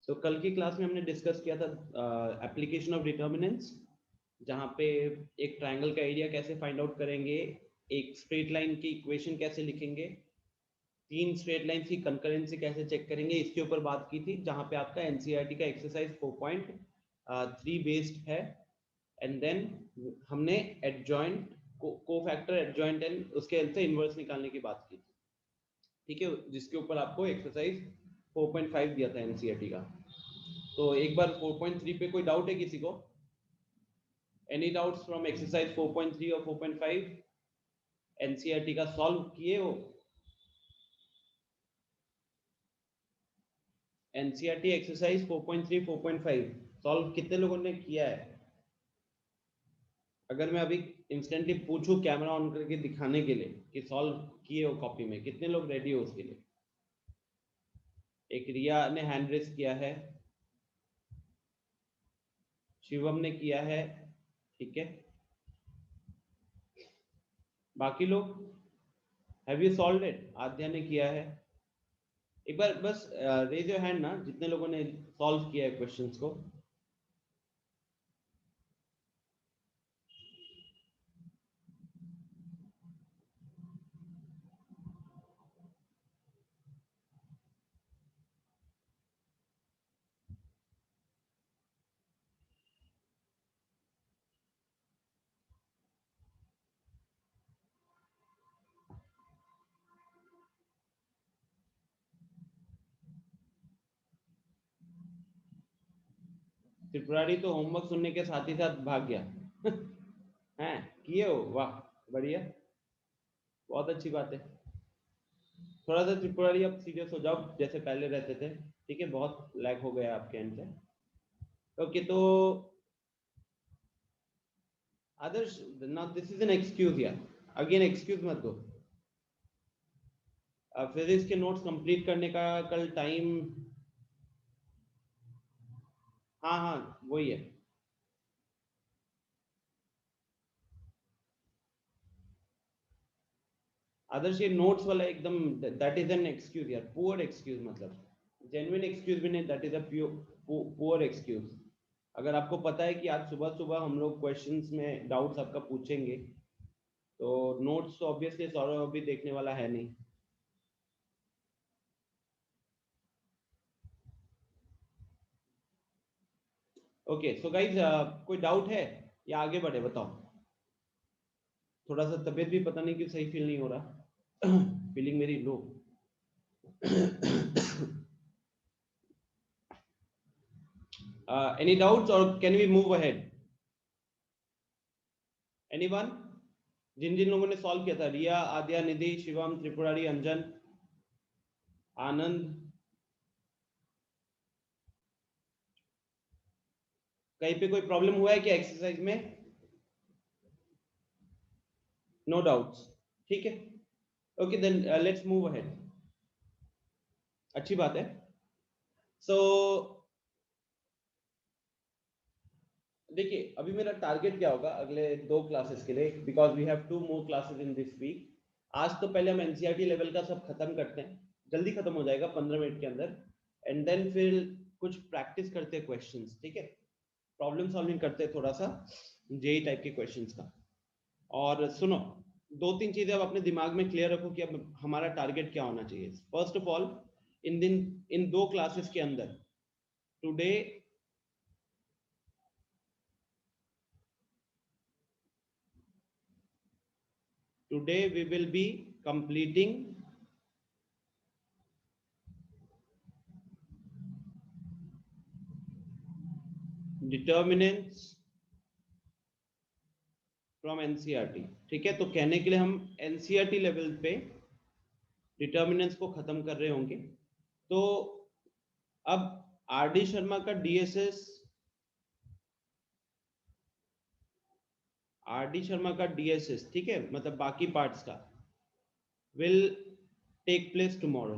तो कल की क्लास में हमने डिस्कस किया था एप्लीकेशन ऑफ डिटर्मिनेंट्स, जहाँ पे एक ट्रायंगल का एरिया कैसे फाइंड आउट करेंगे, एक स्ट्रेट लाइन की इक्वेशन कैसे लिखेंगे, तीन स्ट्रेट लाइन की कंकरेंसी कैसे चेक करेंगे, इसके ऊपर बात की थी। जहाँ पे आपका एनसीईआरटी का एक्सरसाइज 4.3 बेस्ड है। एंड देन हमने एडजॉइंट को फैक्टर एडजॉइंट एंड उसके हेल्प से इनवर्स निकालने की बात की थी, ठीक है, जिसके ऊपर आपको एक्सरसाइज 4.5 दिया था एनसीईआरटी का। तो एक बार 4.3 पे कोई डाउट है किसी को? एनी डाउट्स फ्रॉम एक्सरसाइज 4.3 और 4.5 एनसीईआरटी का सॉल्व किए हो? एनसीईआरटी एक्सरसाइज 4.3 4.5 सॉल्व कितने लोगों ने किया है? अगर मैं अभी इंस्टेंटली पूछूं कैमरा ऑन करके दिखाने के लिए कि सॉल्व किए हो कॉपी में, कितने लोग रेडी हो उसके लिए? एक रिया ने हैंड रेस किया है, शिवम ने किया है, ठीक है। बाकी लोग हैव यू सॉल्व्ड इट? आद्या ने किया है। एक बार बस रेज योर हैंड ना, जितने लोगों ने सॉल्व किया है क्वेश्चंस को। त्रिपुरारी तो होमवर्क सुनने के साथ ही साथ भाग गया। हैं, किए हो? वाह, बढ़िया, बहुत अच्छी बात है। थोड़ा सा त्रिपुरारी अब सीरियस हो जाओ, जैसे पहले रहते थे, ठीक है? बहुत लैग हो गया आपके एंड से। ओके, तो Adarsh, now this is an excuse यार, अगेन एक्सक्यूज मत दो। फिजिक्स के नोट्स कंप्लीट करने का कल टाइम, हाँ हाँ वही है। आदर्श ये नोट्स वाला एकदम, दैट इज एन एक्सक्यूज यार, पुअर एक्सक्यूज, मतलब जेन्युइन एक्सक्यूज भी नहीं, that is a poor excuse. अगर आपको पता है कि आज सुबह सुबह हम लोग क्वेश्चंस में डाउट्स आपका पूछेंगे, तो नोट्स तो ऑब्वियसली सौरभ अभी देखने वाला है नहीं। ओके सो गाइज, कोई डाउट है या आगे बढ़े? बताओ। थोड़ा सा तबीयत भी पता नहीं क्यों सही फील नहीं हो रहा। फीलिंग मेरी लो। Any doubts or can we move ahead? Anyone? जिन जिन लोगों ने सॉल्व किया था, रिया, आद्या, निधि, शिवम, त्रिपुरारी, अंजन, आनंद, कहीं पे कोई प्रॉब्लम हुआ है क्या एक्सरसाइज में? नो डाउट्स, ठीक है। Okay then let's move ahead. अच्छी बात है। सो देखिए, अभी मेरा टारगेट क्या होगा अगले 2 क्लासेस के लिए, because we have 2 more classes in this week. आज तो पहले हम एनसीईआरटी लेवल का सब खत्म करते हैं, जल्दी खत्म हो जाएगा 15 मिनट के अंदर। एंड देन फिर कुछ प्रैक्टिस करते हैं क्वेश्चंस, ठीक है? प्रॉब्लम सॉल्विंग करते हैं थोड़ा सा, जेई टाइप के क्वेश्चंस का। और सुनो, 2-3 चीजें अब अपने दिमाग में क्लियर रखो कि अब हमारा टारगेट क्या होना चाहिए। First of all, in 2 classes के अंदर today we will be completing determinants from NCERT, ठीक है? तो कहने के लिए हम एनसीईआरटी लेवल पे डिटर्मिनेंट्स को खत्म कर रहे होंगे। तो अब आरडी शर्मा का डीएसएस, ठीक है, मतलब बाकी पार्ट्स का will take place tomorrow.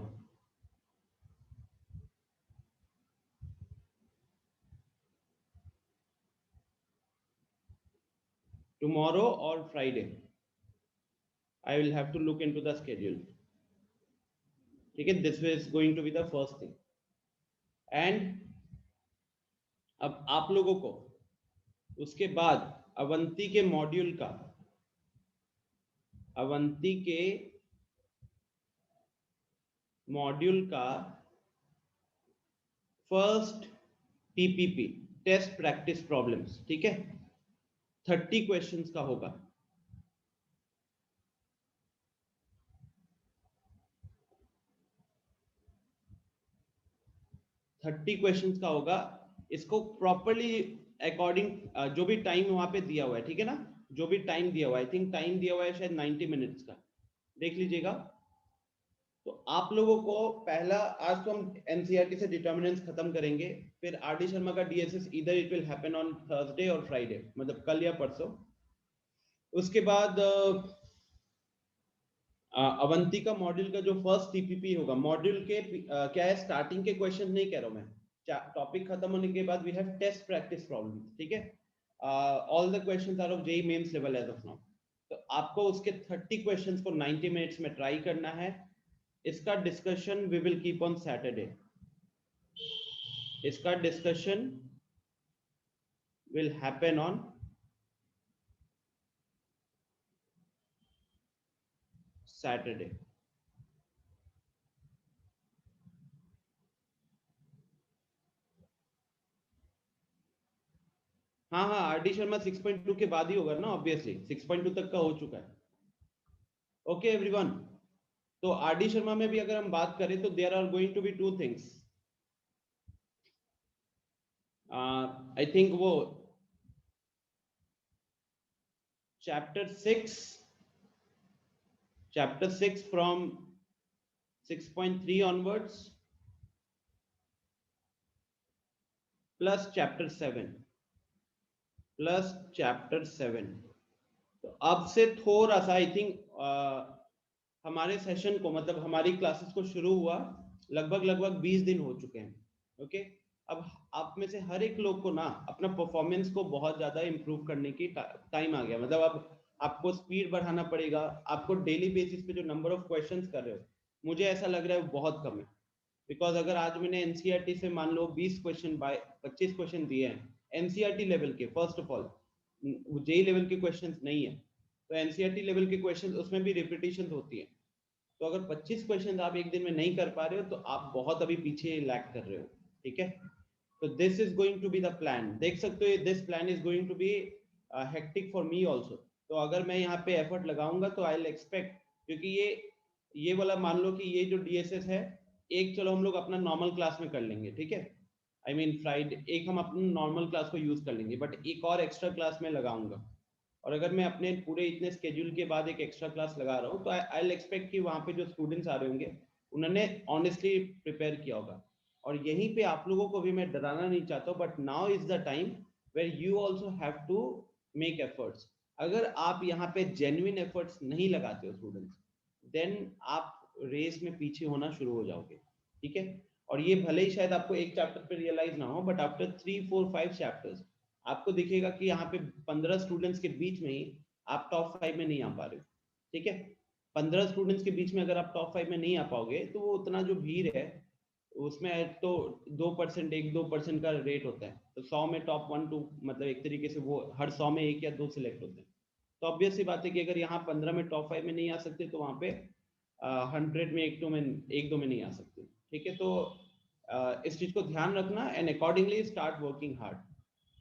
Tomorrow और Friday I will have to look into the schedule, ठीक है? This is going to be the first thing. And अब आप लोगों को उसके बाद अवंती के मॉड्यूल का first TPP, test practice problems, ठीक है, 30 क्वेश्चंस का होगा। 30 क्वेश्चंस का होगा। इसको प्रॉपरली अकॉर्डिंग जो भी टाइम वहां पे दिया हुआ है, ठीक है ना, जो भी टाइम दिया हुआ है, आई थिंक टाइम दिया हुआ है शायद 90 मिनट्स का, देख लीजिएगा। तो आप लोगों को पहला, आज तो हम एनसीईआरटी से डिटर्मिनेंट्स खत्म करेंगे, फिर आरडी शर्मा का डीएसएस इधर it will happen on Thursday और फ्राइडे, मतलब कल या परसों। उसके बाद अवंती का मॉड्यूल का जो फर्स्ट टीपीपी होगा, मॉड्यूल के क्या है, स्टार्टिंग के क्वेश्चन नहीं कह रहा हूं मैं, टॉपिक खत्म होने के बाद we have test practice problem, ठीक है, all the questions are of JEE Mains level as of now. तो आपको उसके 30 क्वेश्चंस को 90 मिनट्स में ट्राई करना है। इसका discussion we will keep on Saturday. इसका discussion will happen on Saturday. हाँ हाँ, आरडी शर्मा 6.2 के बाद ही होगा ना, ऑब्वियसली 6.2 तक का हो चुका है। ओके एवरीवन, तो आरडी शर्मा में भी अगर हम बात करें तो there are going to be two things. I think वो chapter 6 from 6.3 onwards plus chapter 7। तो अब से थोड़ा सा आई थिंक हमारे सेशन को, मतलब हमारी क्लासेस को शुरू हुआ लगभग 20 दिन हो चुके हैं। ओके, अब आप में से हर एक लोग को ना अपना परफॉर्मेंस को बहुत ज्यादा इंप्रूव करने की टाइम आ गया। मतलब अब आपको स्पीड बढ़ाना पड़ेगा। आपको डेली बेसिस पे जो नंबर ऑफ क्वेश्चंस कर रहे हो, मुझे ऐसा लग रहा है वो बहुत कम है। बिकॉज अगर आज मैंने एनसीईआरटी से मान लो 20 क्वेश्चन बाय 25 क्वेश्चन दिए हैं एनसीईआरटी लेवल के, first of all JEE level के क्वेश्चंस नहीं है, तो एनसीईआरटी लेवल के क्वेश्चंस उसमें भी रिपीटिशन होती है। तो अगर 25 क्वेश्चन आप एक दिन में नहीं कर पा रहे हो तो आप बहुत अभी पीछे लैग कर रहे हो, ठीक है। तो this is going to be the plan, देख सकते हो, this plan is going to be hectic for me also. तो अगर मैं यहाँ पे एफर्ट लगाऊंगा तो आई विल एक्सपेक्ट, क्योंकि ये वाला मान लो कि ये जो डीएसएस है, एक चलो हम लोग अपना नॉर्मल क्लास में कर लेंगे, ठीक है, आई मीन फ्राइडे एक हम अपनी नॉर्मल क्लास को यूज कर लेंगे, बट एक और एक्स्ट्रा क्लास में लगाऊंगा। और अगर मैं अपने पूरे इतने स्केड्यूल के बाद एक एक्स्ट्रा क्लास लगा रहा हूँ तो आई विल एक्सपेक्ट कि वहाँ पे जो स्टूडेंट्स आ रहे होंगे उन्होंने ऑनेस्टली प्रिपेयर किया होगा। और यहीं पे आप लोगों को भी मैं डराना नहीं चाहता हूँ, but now is the time where you also have to make efforts. अगर आप यहाँ पे जेन्युइन एफर्ट्स नहीं लगाते हो स्टूडेंट्स, देन आप रेस में पीछे होना शुरू हो जाओगे, ठीक है। और ये भले ही शायद आपको एक चैप्टर पे रियलाइज ना हो, बट आफ्टर 3 4 5 चैप्टर्स आपको दिखेगा कि यहाँ पे 15 स्टूडेंट्स के बीच में ही आप टॉप 5 में नहीं आ पा रहे हो, ठीक है। 15 स्टूडेंट्स के बीच में अगर आप टॉप 5 में नहीं आ पाओगे तो वो उतना जो भीड़ है उसमें तो 2%, 1-2% का रेट होता है। तो 100 में टॉप 1-2, मतलब एक तरीके से वो हर 100 में 1 या 2 सिलेक्ट होते हैं। तो ऑब्वियस सी बात है कि अगर यहाँ 15 में टॉप 5 में नहीं आ सकते तो वहाँ पे 100 में 1-2 में नहीं आ सकते, ठीक है। तो इस चीज को ध्यान रखना and accordingly start working hard.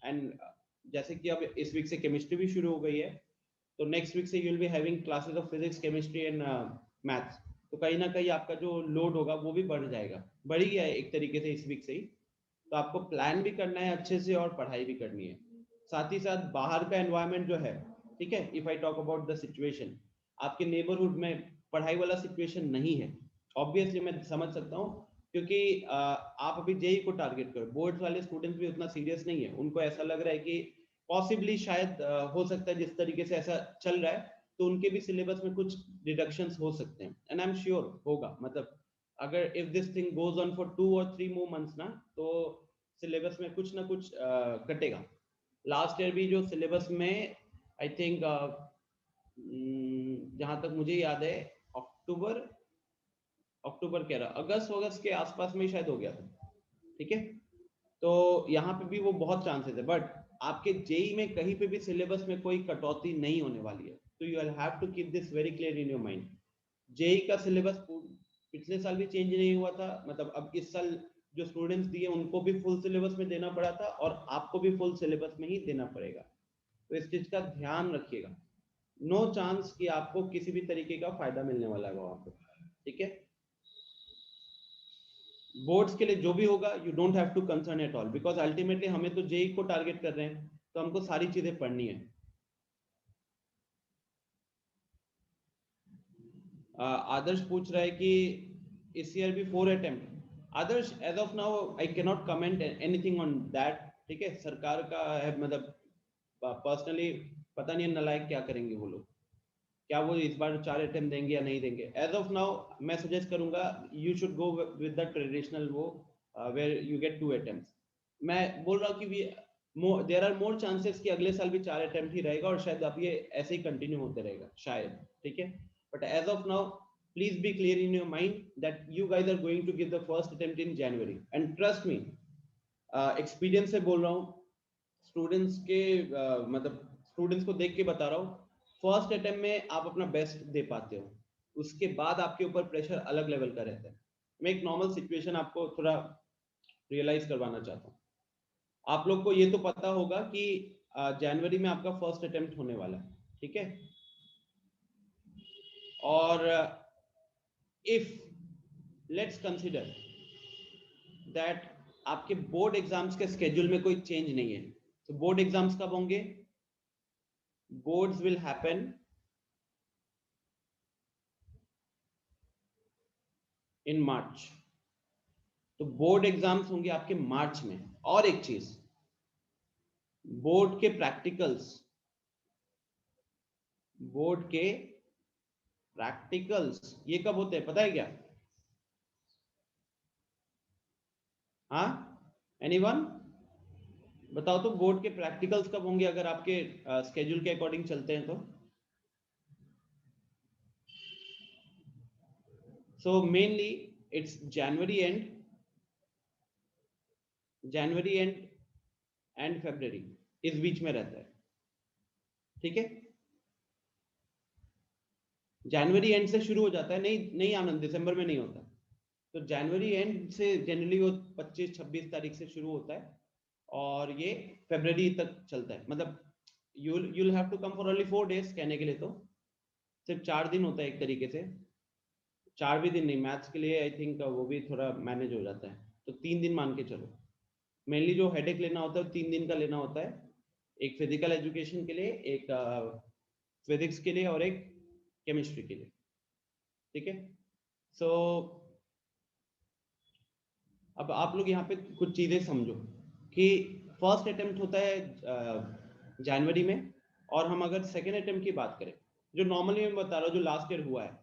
And जैसे कि अब इस वीक से केमिस्ट्री भी शुरू हो गई है, तो नेक्स्ट वीक से you will be having classes of physics, chemistry and maths. तो कहीं ना कहीं आपका जो लोड होगा वो भी बढ़ जाएगा, बढ़ ही गया है एक तरीके से इस वीक से ही। तो आपको प्लान भी करना है अच्छे से और पढ़ाई भी करनी है। साथ ही साथ बाहर का एनवायरनमेंट जो है, ठीक है, if I talk about the situation, आपके नेबरहुड में पढ़ाई वाला सिचुएशन नहीं है। ऑब्वियसली मैं समझ सकता हूँ, क्योंकि आप अभी जेई को टारगेट करो, बोर्ड वाले स्टूडेंट्स भी उतना सीरियस नहीं है, उनको ऐसा लग रहा है कि पॉसिबली शायद हो सकता है जिस तरीके से ऐसा चल रहा है तो उनके भी सिलेबस में कुछ डिडक्शंस हो सकते हैं, एंड आई एम श्योर होगा। मतलब अगर if this thing goes on for 2 और 3 मोर मंथ्स ना, तो सिलेबस में कुछ ना कुछ कटेगा। लास्ट ईयर भी जो सिलेबस में आई थिंक जहां तक मुझे याद है अक्टूबर अक्टूबर कह रहा, अगस्त के आसपास में शायद हो गया था, ठीक है। तो यहाँ पे भी वो बहुत चांसेस है, बट आपके जेई में कहीं पे भी सिलेबस में कोई कटौती नहीं होने वाली है। तो you will have to keep this very clear in your mind. JEE का सिलेबस पिछले साल भी चेंज नहीं हुआ था, मतलब अब इस साल जो स्टूडेंट्स दिए उनको भी फुल सिलेबस में देना पड़ा था, और आपको भी फुल सिलेबस में ही देना पड़ेगा। तो इस चीज का ध्यान रखिएगा। नो चांस कि आपको किसी भी तरीके का फायदा मिलने वाला है वहां पे, ठीक है। बोर्ड्स के लिए जो भी होगा, you don't have to concern at all, because ultimately हमें तो जेई को टारगेट कर रहे हैं, तो हमको सारी चीजें पढ़नी है। आदर्श पूछ रहा है कि इस ईयर भी 4 attempt. Adarsh, as of now I can not comment anything on that, ठीक है। सरकार का है, मतलब पर्सनली पता नहीं नालायक क्या करेंगे वो लोग, क्या वो इस बार 4 अटेम्प्ट देंगे या नहीं देंगे। एज ऑफ नाउ मैं सजेस्ट करूंगा you should go with the traditional वो, वेयर यू गेट 2 अटेम्प्ट। मैं बोल रहा हूँ कि देयर आर मोर चांसेस कि अगले साल भी 4 अटेम्प्ट ही रहेगा, और शायद अब ये ऐसे ही कंटिन्यू होते रहेगा शायद, ठीक है। But as of now please be clear in your mind that you guys are going to give the first attempt in January, and trust me, experience से बोल रहा हूँ, स्टूडेंट्स के मतलब स्टूडेंट्स को देख के बता रहा हूँ, फर्स्ट अटेम्प्ट में आप अपना बेस्ट दे पाते हो, उसके बाद आपके ऊपर प्रेशर अलग लेवल का रहता है। मैं एक नॉर्मल सिचुएशन आपको थोड़ा रियलाइज करवाना चाहता हूँ। आप लोग को ये तो पता होगा कि जनवरी में आपका फर्स्ट अटेम्प्ट होने वाला है, ठीक है। और इफ लेट्स कंसिडर दैट आपके बोर्ड एग्जाम्स के स्केड्यूल में कोई चेंज नहीं है, तो बोर्ड एग्जाम्स कब होंगे? बोर्ड्स विल हैपन इन मार्च। तो बोर्ड एग्जाम्स होंगे आपके मार्च में। और एक चीज, बोर्ड के प्रैक्टिकल्स, बोर्ड के प्रैक्टिकल्स ये कब होते हैं पता है क्या? हाँ, एनीवन बताओ तो, बोर्ड के प्रैक्टिकल्स कब होंगे अगर आपके स्केड्यूल के अकॉर्डिंग चलते हैं तो? So mainly it's January and February, इस बीच में रहता है, ठीक है। जनवरी एंड से शुरू हो जाता है, नहीं नहीं आनंद, दिसंबर में नहीं होता। तो जनवरी एंड से जनरली वो 25-26 तारीख से शुरू होता है, और ये फरवरी तक चलता है। मतलब you'll have to come for only 4 days, कहने के लिए तो सिर्फ 4 दिन होता है एक तरीके से। 4 भी दिन नहीं, मैथ्स के लिए आई थिंक वो भी थोड़ा मैनेज हो जाता है, तो 3 दिन मान के चलो। मेनली जो हेडेक लेना होता है 3 दिन का लेना होता है, एक फिजिकल एजुकेशन के लिए, एक फिजिक्स के लिए, और एक केमिस्ट्री के लिए, ठीक है। सो अब आप लोग यहाँ पे कुछ चीजें समझो कि फर्स्ट अटेम्प्ट होता है जनवरी में, और हम अगर सेकेंड अटेम्प्ट की बात करें, जो नॉर्मली मैं बता रहा हूँ जो लास्ट ईयर हुआ है,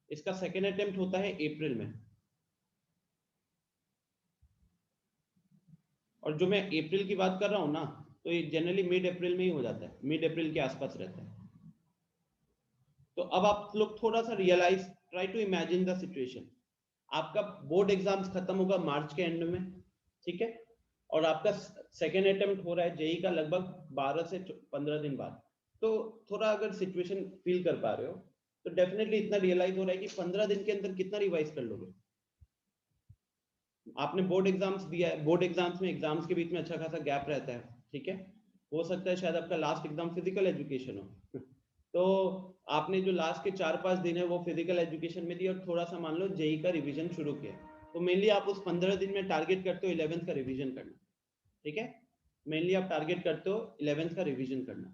इसका सेकेंड अटेम्प्ट होता है अप्रैल में। और जो मैं अप्रैल की बात कर रहा हूँ ना, तो ये जनरली मिड अप्रैल में ही हो जाता है, मिड अप्रैल के आसपास रहता है। तो अब आप लोग थोड़ा सा realise, try to imagine the situation, आपका बोर्ड एग्जाम्स खत्म होगा मार्च के एंड में, ठीक है, और आपका सेकेंड अटेम्प्ट हो रहा है जेई का लगभग 12 से 15 दिन बाद। तो थोड़ा अगर सिचुएशन फील कर पा रहे हो, तो डेफिनेटली इतना रियलाइज हो रहा है कि 15 दिन के अंदर कितना रिवाइज कर लोगे। आपने बोर्ड एग्जाम्स दिया है, बोर्ड एग्जाम्स में एग्जाम्स के बीच में अच्छा खासा गैप रहता है, ठीक है। हो सकता है शायद आपका लास्ट एग्जाम फिजिकल एजुकेशन हो तो आपने जो लास्ट के 4-5 दिन है वो फिजिकल एजुकेशन में दी, और थोड़ा सा मान लो जेई का रिवीजन शुरू किया, तो मेनली आप उस 15 दिन में टारगेट करते हो 11th का रिवीजन करना, ठीक है। मेनली आप टारगेट करते हो 11th का रिवीजन करना।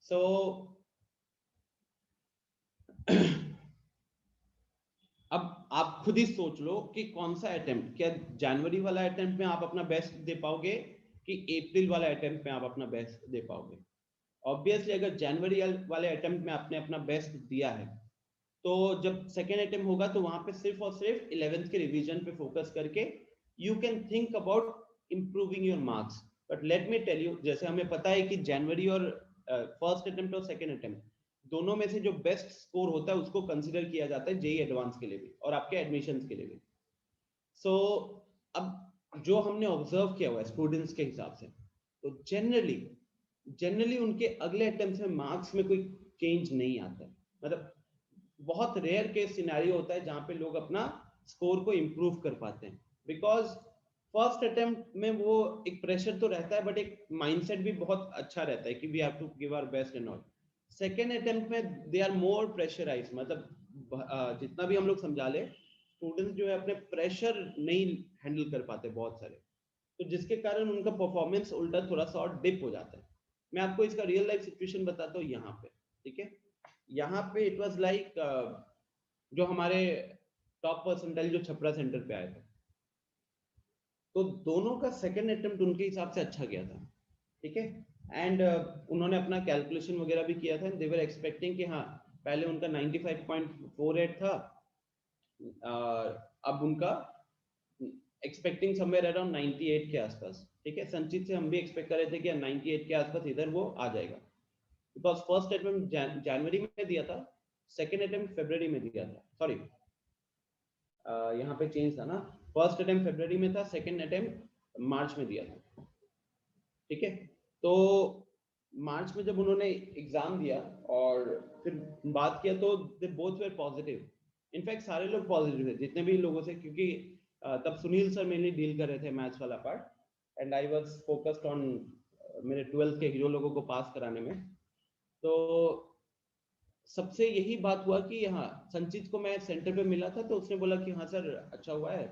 सो अब आप खुद ही सोच लो कि कौन सा अटेम्प्ट, क्या जनवरी वाला अटेम्प्ट में आप अपना बेस्ट दे पाओगे, कि अप्रैल वाला अटेम्प्ट में आप अपना बेस्ट दे पाओगे। ऑब्वियसली अगर जनवरी वाले अटेम्प्ट में आपने अपना बेस्ट दिया है, तो जब सेकेंड अटेम्प्ट होगा तो वहां पे सिर्फ और सिर्फ 11th के रिवीजन पे फोकस करके you can think about improving your marks. But let me tell you, जैसे हमें पता है कि जनवरी और फर्स्ट अटेम्प्ट और सेकेंड अटेम्प्ट दोनों में से जो बेस्ट स्कोर होता है उसको कंसिडर किया जाता है जेई एडवांस के लिए भी और आपके एडमिशंस के लिए भी। सो अब जो हमने ऑब्जर्व किया हुआ है स्टूडेंट्स के हिसाब से, तो जनरली उनके अगले अटेम्प्ट में मार्क्स में कोई चेंज नहीं आता है। मतलब बहुत रेयर केस सिनेरियो होता है जहां पे लोग अपना स्कोर को इम्प्रूव कर पाते हैं, बिकॉज फर्स्ट अटेम्प्ट में वो एक प्रेशर तो रहता है, बट एक माइंडसेट भी बहुत अच्छा रहता है कि we have to give our best and all. Second attempt में दे आर मोर प्रेशराइज, मतलब जितना भी हम लोग समझा ले, स्टूडेंट्स जो है अपने प्रेशर नहीं हैंडल कर पाते बहुत सारे, तो जिसके कारण उनका परफॉर्मेंस उल्टा थोड़ा सा और डिप हो जाता है। मैं आपको इसका रियल लाइफ सिचुएशन बताता हूँ यहाँ पे, ठीक है। यहाँ पे इट वाज लाइक जो हमारे टॉप परसेंटाइल जो छपरा सेंटर पे आए थे, तो दोनों का सेकंड अटेम्प्ट उनके हिसाब से अच्छा गया था, ठीक है। एंड उन्होंने अपना कैलकुलेशन वगैरह भी किया था, दे वर एक्सपेक्टिंग कि हाँ पहले उनका 95.48 था, अब उनका एक्सपेक्टिंग समवेयर अराउंड 98 के आसपास, ठीक है। संचित से हम भी एक्सपेक्ट कर रहे थे कि 98 के आसपास इधर वो आ जाएगा, बिकॉज फर्स्ट अटेम्प्ट जनवरी में दिया था, सेकेंड अटेम्प्ट फरवरी में दिया था, सॉरी यहाँ पे चेंज था ना, फर्स्ट अटेम्प्ट फरवरी में था, सेकेंड अटेम्प्ट मार्च में दिया था, ठीक है। तो मार्च में जब उन्होंने एग्जाम दिया और फिर बात किया तो they both were positive, in fact सारे लोग पॉजिटिव थे जितने भी लोगों से, क्योंकि तब सुनील सर मेनली डील कर रहे थे मैथ्स वाला part and I was focused on मेरे 12th के हीरो लोगों को पास कराने में। तो सबसे यही बात हुआ कि हाँ, संचित को मैं सेंटर पे मिला था तो उसने बोला कि हाँ सर अच्छा हुआ है,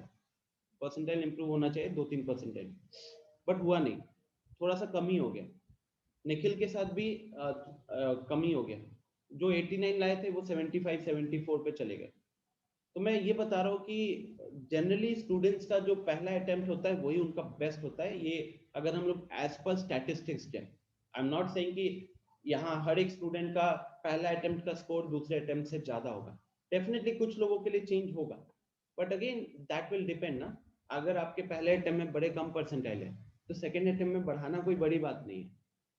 परसेंटाइल इंप्रूव होना चाहिए 2-3 परसेंटाइल, बट हुआ नहीं, थोड़ा सा कमी हो गया। निखिल के साथ भी कमी हो गया, जो 89 लाए थे वो 75-74 पे चले गए। तो मैं ये बता रहा हूँ कि जनरली स्टूडेंट्स का जो पहला अटेम्प्ट होता है वही उनका बेस्ट होता है, ये अगर हम लोग एज पर स्टैटिस्टिक्स जाए। आई एम नॉट सेइंग कि यहाँ हर एक स्टूडेंट का पहला अटेम्प्ट का स्कोर दूसरे अटेम्प्ट से ज्यादा होगा, डेफिनेटली कुछ लोगों के लिए चेंज होगा, but again that will depend ना। अगर आपके पहले अटेम्प्ट में बड़े कम परसेंटाइल है तो सेकेंड अटेम्प्ट में बढ़ाना कोई बड़ी बात नहीं है,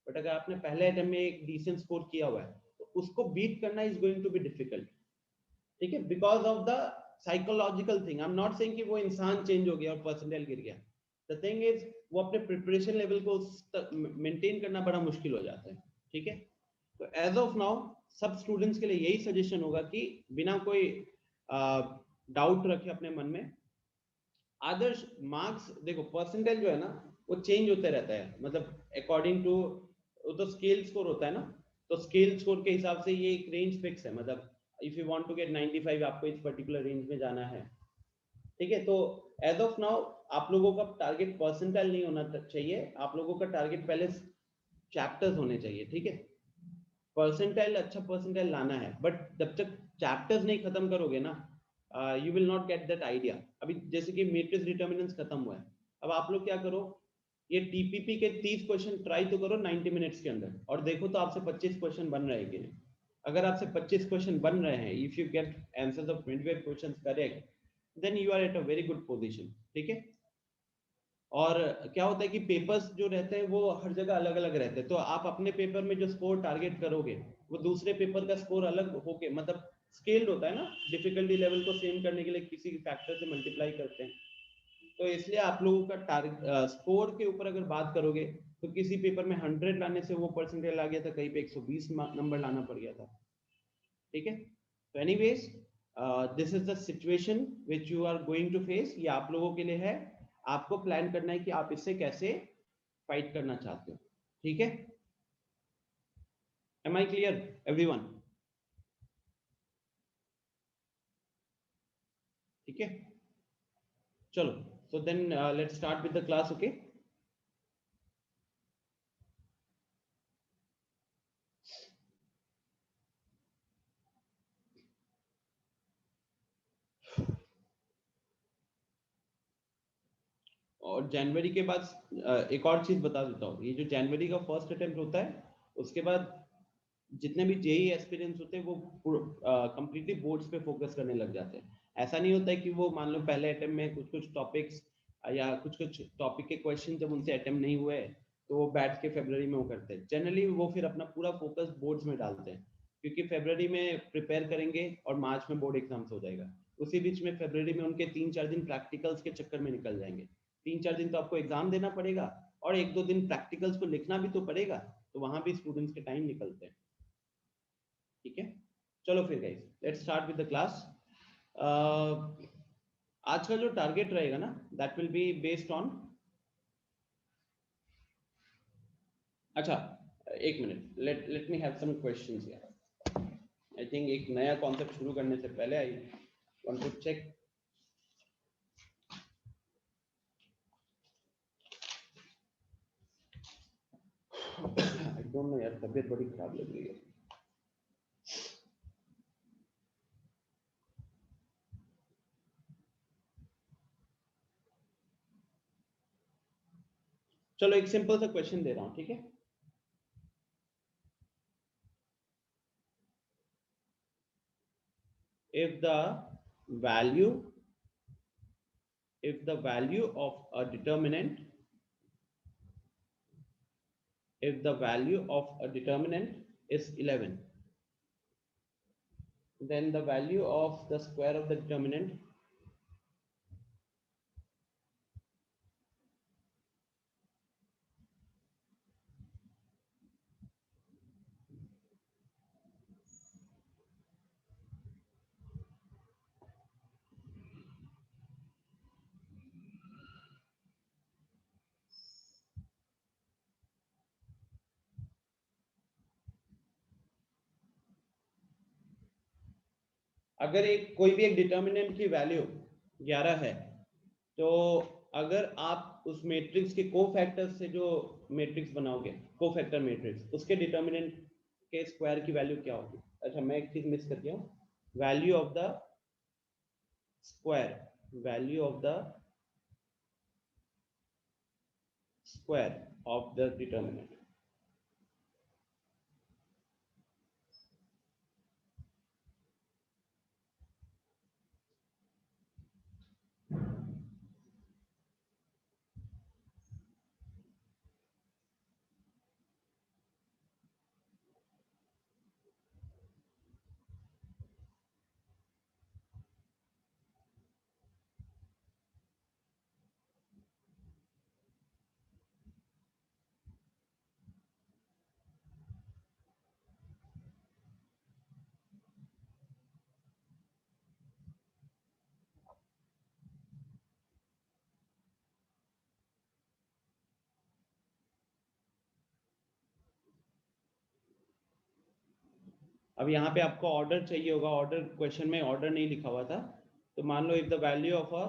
बट अगर आपने पहले अटेम्प्ट में एक डिसेंट स्कोर किया हुआ है तो उसको बीट करना is going to be difficult, ठीक है, because of the psychological thing. I am not saying कि वो इंसान चेंज हो गया और परसेंटाइल गिर गया, द थिंग इज वो अपने प्रिपरेशन लेवल को मेंटेन करना बड़ा मुश्किल हो जाता है, ठीक है। तो एज ऑफ नाउ सब स्टूडेंट्स के लिए यही सजेशन होगा कि बिना कोई डाउट रखे अपने मन में, आदर्श मार्क्स देखो, परसेंटाइल जो है ना वो चेंज होते रहता है, मतलब अकॉर्डिंग टू तो स्केल स्कोर होता है ना, तो स्केल स्कोर के हिसाब से ये एक रेंज फिक्स है, मतलब if you want to get 95 आपको इस पर्टिकुलर रेंज में जाना है, ठीक है। तो एज ऑफ नाउ आप लोगों का टारगेट परसेंटाइल नहीं होना चाहिए, आप लोगों का टारगेट पहले चैप्टर्स होने चाहिए, ठीक है। परसेंटाइल अच्छा परसेंटाइल लाना है, बट जब तक चैप्टर्स नहीं खत्म करोगे ना, you will not get that idea. अभी जैसे कि मैट्रिक्स डिटर्मिनेंट्स खत्म हुआ है, अब आप लोग क्या करो, ये टीपीपी के 30 क्वेश्चन ट्राई तो करो 90 मिनट्स के अंदर, और देखो तो आपसे 25 क्वेश्चन बन रहे हैं कि नहीं। अगर आपसे 25 क्वेश्चन बन रहे हैं, if you get answers of 25 questions correct, then you are at a very good position, ठीक है। और क्या होता है कि पेपर्स जो रहते हैं वो हर जगह अलग अलग रहते हैं, तो आप अपने पेपर में जो स्कोर टारगेट करोगे वो दूसरे पेपर का स्कोर अलग होके, मतलब स्केल्ड होता है ना, डिफिकल्टी लेवल को सेम करने के लिए किसी फैक्टर से मल्टीप्लाई करते हैं। तो इसलिए आप लोगों का टारगेट स्कोर के ऊपर अगर बात करोगे तो किसी पेपर में 100 लाने से वो परसेंटेज आ गया था, कहीं पे 120 नंबर लाना पड़ गया था, ठीक है। तो anyways this is the situation which you are going to face, ये आप लोगों के लिए है, आपको प्लान करना है कि आप इससे कैसे फाइट करना चाहते हो, ठीक है। Am I clear everyone? ठीक है, चलो, so then let's start with the class, okay. और जनवरी के बाद एक और चीज बता देता हूँ, ये जो जनवरी का फर्स्ट अटेम्प्ट होता है उसके बाद जितने भी जेई एस्पिरेंट्स होते हैं वो कंप्लीटली बोर्ड्स पे फोकस करने लग जाते हैं। ऐसा नहीं होता है कि वो मान लो पहले अटेम्प्ट में कुछ कुछ टॉपिक्स या कुछ कुछ टॉपिक के क्वेश्चन जब उनसे अटेम्प्ट नहीं हुए तो वो बैठ के फरवरी में वो करते हैं, जनरली वो फिर अपना पूरा फोकस बोर्ड्स में डालते हैं, क्योंकि फरवरी में प्रिपेयर करेंगे और मार्च में बोर्ड एग्जाम्स हो जाएगा, उसी बीच में फरवरी में उनके 3-4 दिन प्रैक्टिकल्स के चक्कर में निकल जाएंगे, 3-4 दिन तो आपको एग्जाम देना पड़ेगा और 1-2 दिन प्रैक्टिकल्स को लिखना भी तो पड़ेगा, तो वहां भी स्टूडेंट्स के टाइम निकलते हैं। ठीक है, चलो फिर guys let's start with the class. आज का जो टारगेट रहेगा ना, that will be based on, अच्छा एक minute, let me have some questions here. I think एक नया कॉन्सेप्ट शुरू करने से पहले I want to check. I don't know यार, तबीयत बड़ी खराब लग रही है। चलो एक सिंपल सा क्वेश्चन दे रहा हूं, ठीक है। if the value if the value of a determinant if the value of a determinant is 11, then the value of the square of the determinant अगर एक कोई भी एक डिटर्मिनेंट की वैल्यू 11 है, तो अगर आप उस मैट्रिक्स के कोफैक्टर से जो मैट्रिक्स बनाओगे, कोफैक्टर मैट्रिक्स, उसके डिटर्मिनेंट के स्क्वायर की वैल्यू क्या होगी? अच्छा मैं एक चीज मिस कर दिया हूँ, value of the square, value of the square of the determinant. अब यहाँ पे आपको ऑर्डर चाहिए होगा, ऑर्डर क्वेश्चन में ऑर्डर नहीं लिखा हुआ था, तो मान लो if the value of a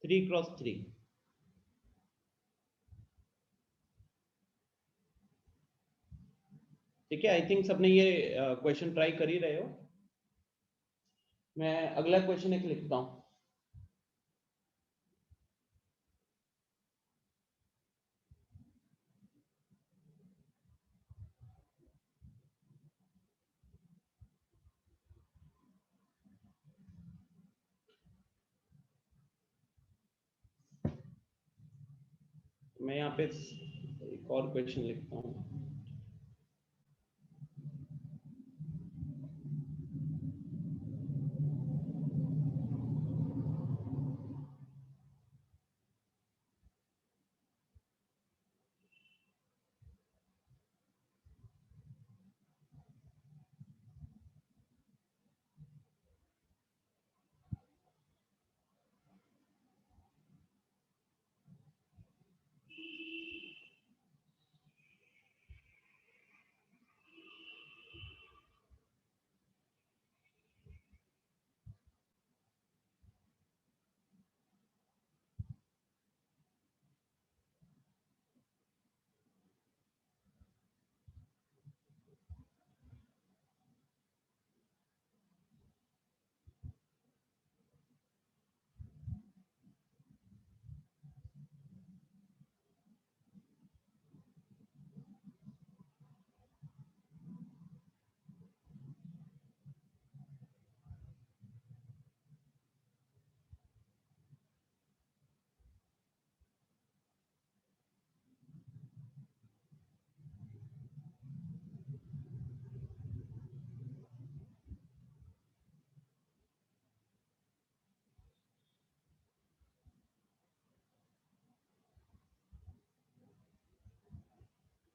3x3, ठीक है। आई थिंक सबने ये क्वेश्चन ट्राई कर ही रहे हो। मैं अगला क्वेश्चन एक लिखता हूँ। मैं यहाँ पे एक और क्वेश्चन लिखता हूँ।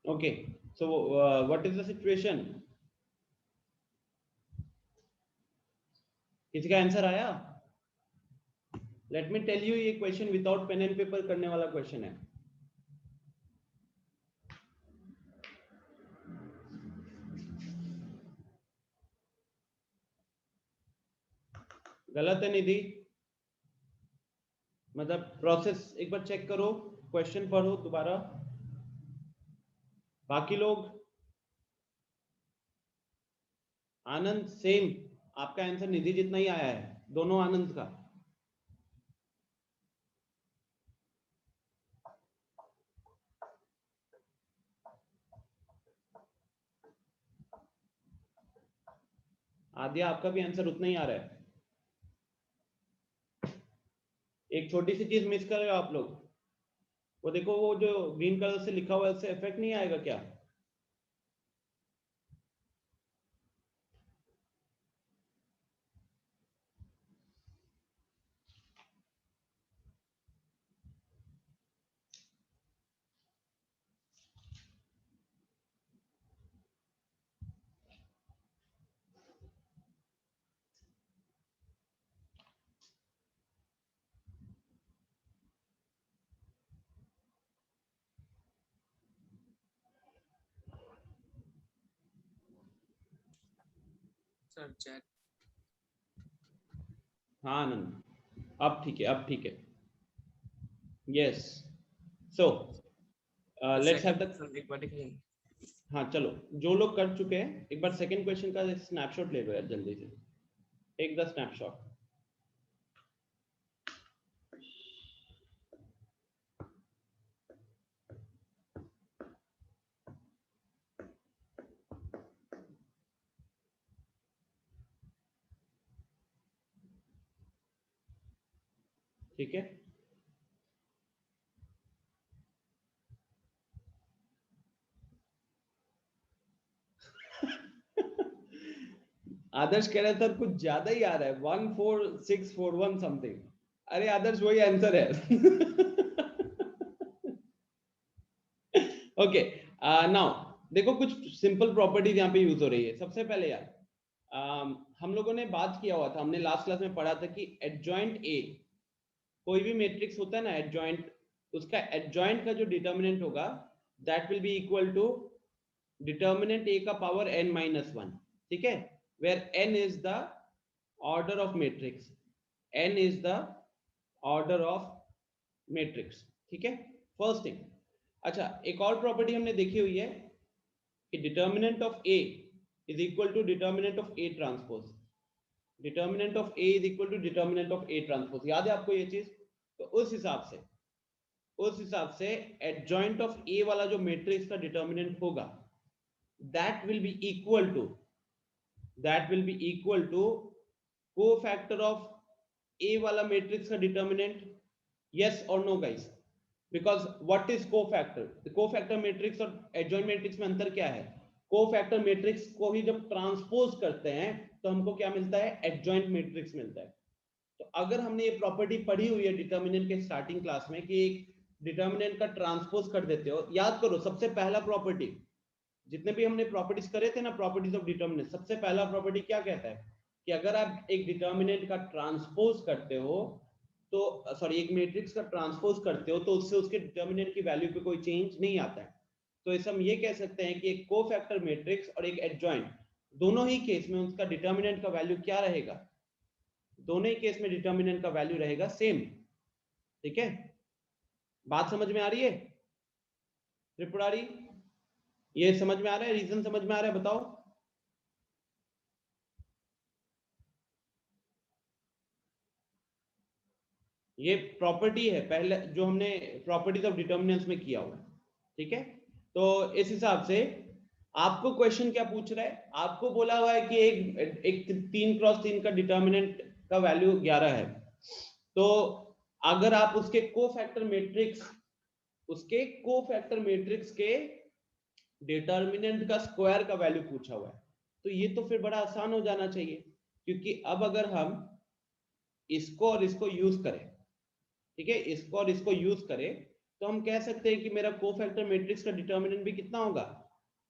Okay, so what is the situation? किसी का आंसर आया? लेट मी टेल यू, ये question without pen and paper करने वाला क्वेश्चन है। गलत है निधि? मतलब प्रोसेस एक बार चेक करो, क्वेश्चन पढ़ो दोबारा। बाकी लोग? आनंद सेम, आपका आंसर निधि जितना ही आया है, दोनों आनंद का। आद्या आपका भी आंसर उतना ही आ रहा है। एक छोटी सी चीज मिस कर रहे हो आप लोग, वो देखो, वो जो ग्रीन कलर से लिखा हुआ है उससे इफेक्ट नहीं आएगा क्या? Sir check. हाँ आनंद, अब ठीक है, अब ठीक है। Yes, so let's have the, एक बार देखिए। हाँ चलो, जो लोग कर चुके हैं एक बार सेकंड क्वेश्चन का स्नैपशॉट ले लो यार जल्दी से, टेक द स्नैपशॉट। ठीक है, आदर्श कह रहा था कुछ ज्यादा ही आ रहा है, 14641 समथिंग। अरे आदर्श वही आंसर है। ओके, नाउ देखो कुछ सिंपल प्रॉपर्टीज यहाँ पे यूज हो रही है। सबसे पहले यार, हम लोगों ने बात किया हुआ था, हमने लास्ट क्लास में पढ़ा था कि एडजॉइंट ए, कोई भी मैट्रिक्स होता है ना एडजॉइंट, उसका एडजॉइंट का जो डिटर्मिनेंट होगा that will be equal to determinant A का पावर n-1। ठीक है, where n is the order of matrix, n is the order of matrix. ठीक है, फर्स्ट थिंग। अच्छा, एक और प्रॉपर्टी हमने देखी हुई है कि determinant of A is equal to determinant of A transpose, determinant of A is equal to determinant of A transpose. याद है आपको ये चीज? तो उस हिसाब से एडजॉइंट ऑफ ए वाला जो मैट्रिक्स का डिटर्मिनेंट होगा that will be equal to, that will be equal to cofactor of a वाला मैट्रिक्स का determinant. yes or no guys? because what is cofactor? cofactor matrix और adjoint मैट्रिक्स में अंतर क्या है? cofactor मैट्रिक्स को ही जब ट्रांसपोज करते हैं तो हमको क्या मिलता है? adjoint मैट्रिक्स मिलता है। तो अगर हमने ये प्रॉपर्टी पढ़ी हुई है डिटर्मिनेंट के स्टार्टिंग क्लास में कि एक डिटर्मिनेंट का ट्रांसपोज कर देते हो, याद करो सबसे पहला प्रॉपर्टी, जितने भी हमने प्रॉपर्टीज करे थे ना, प्रॉपर्टीज ऑफ डिटर्मिनेंट, सबसे पहला प्रॉपर्टी क्या कहता है कि अगर आप एक डिटर्मिनेंट का ट्रांसपोज करते हो तो, सॉरी, एक मैट्रिक्स का ट्रांसपोज करते हो तो उससे उसके डिटर्मिनेंट की वैल्यू पे कोई चेंज नहीं आता है। तो इसे हम ये कह सकते हैं कि एक कोफैक्टर मैट्रिक्स और एक एडजॉइंट, दोनों ही केस में उसका डिटर्मिनेंट का वैल्यू क्या रहेगा? दोनों ही केस में डिटर्मिनेंट का वैल्यू रहेगा सेम। ठीक है, बात समझ में आ रही है त्रिपुरारी? ये समझ में आ रहा है? रीजन समझ में आ रहा है? बताओ। ये प्रॉपर्टी है पहले जो हमने प्रॉपर्टीज ऑफ डिटर्मिनेंट्स में किया हुआ है। ठीक है, तो इस हिसाब से आपको क्वेश्चन क्या पूछ रहा है? आपको बोला हुआ है कि एक 3x3 का डिटर्मिनेंट का वैल्यू 11 है, तो अगर आप उसके कोफैक्टर मैट्रिक्स, उसके कोफैक्टर मैट्रिक्स के डिटर्मिनेंट का स्क्वायर का वैल्यू पूछा हुआ है, तो ये तो फिर बड़ा आसान हो जाना चाहिए, क्योंकि अब अगर हम इसको और इसको यूज करें, ठीक है, इसको और इसको यूज करें, तो हम कह सकते हैं कि मेरा कोफैक्टर मैट्रिक्स का डिटर्मिनेंट भी कितना होगा,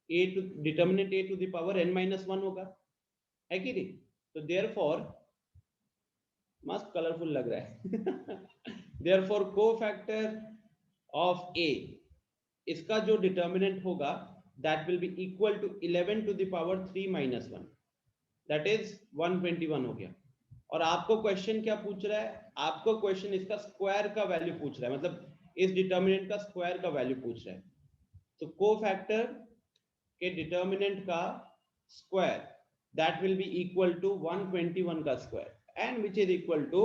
A to determinant A to the power n minus 1 होगा, है कि नहीं? तो देयरफॉर मस्त कलरफुल लग रहा है देयरफॉर कोफैक्टर ऑफ ए, इसका जो डिटर्मिनेंट होगा that will be equal to 11 to the power 3 minus 1, that is 121 हो गया। और आपको क्वेश्चन क्या पूछ रहा है, आपको क्वेश्चन इसका स्क्वायर का वैल्यू पूछ रहा है, मतलब इस डिटर्मिनेंट का स्क्वायर का वैल्यू पूछ रहा है। तो कोफैक्टर के डिटर्मिनेंट का square that will be equal to 121 का square and which is equal to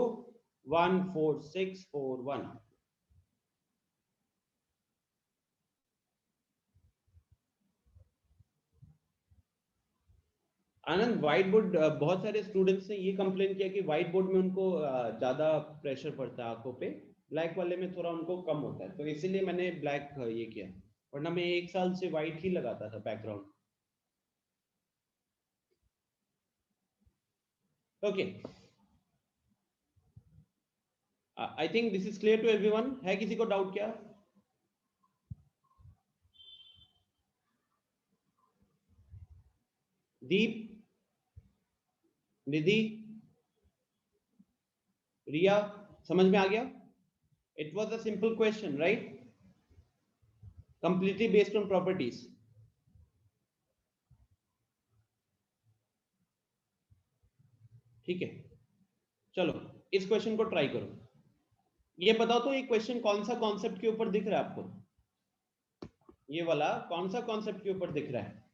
14641। Anand, whiteboard, बहुत सारे स्टूडेंट्स ने ये कंप्लेन किया कि व्हाइट बोर्ड में उनको ज्यादा प्रेशर पड़ता है आंखों पे, ब्लैक वाले में थोड़ा उनको कम होता है, तो इसीलिए मैंने ब्लैक ये किया, वरना मैं 1 साल से व्हाइट ही लगाता था background. Okay, I think this is clear to everyone. है किसी को डाउट क्या? दीप, निधि, रिया, समझ में आ गया? It was a simple question, right? Completely based on properties. ठीक है, चलो इस क्वेश्चन को ट्राई करो। ये बताओ तो ये क्वेश्चन कौन सा कॉन्सेप्ट के ऊपर दिख रहा है आपको? ये वाला कौन सा कॉन्सेप्ट के ऊपर दिख रहा है?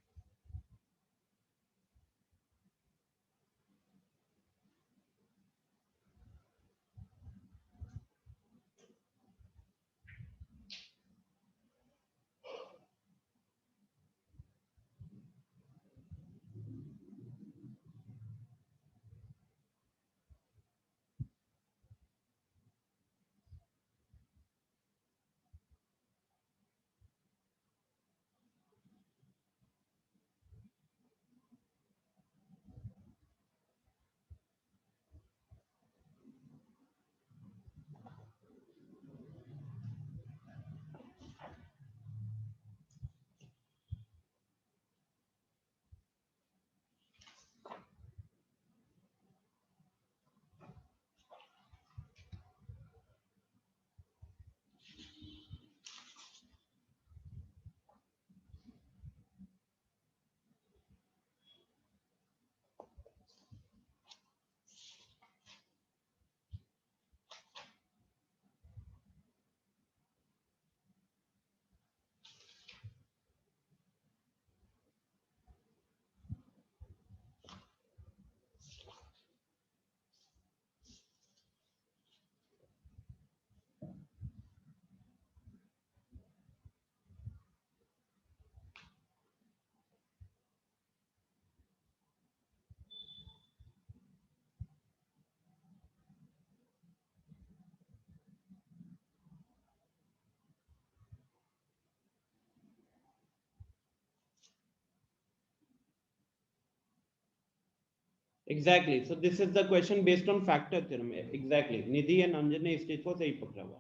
Exactly, so this is the question based on factor theorem. Exactly, Nidhi and Anjan ने इस चीज को सही पकड़ा हुआ।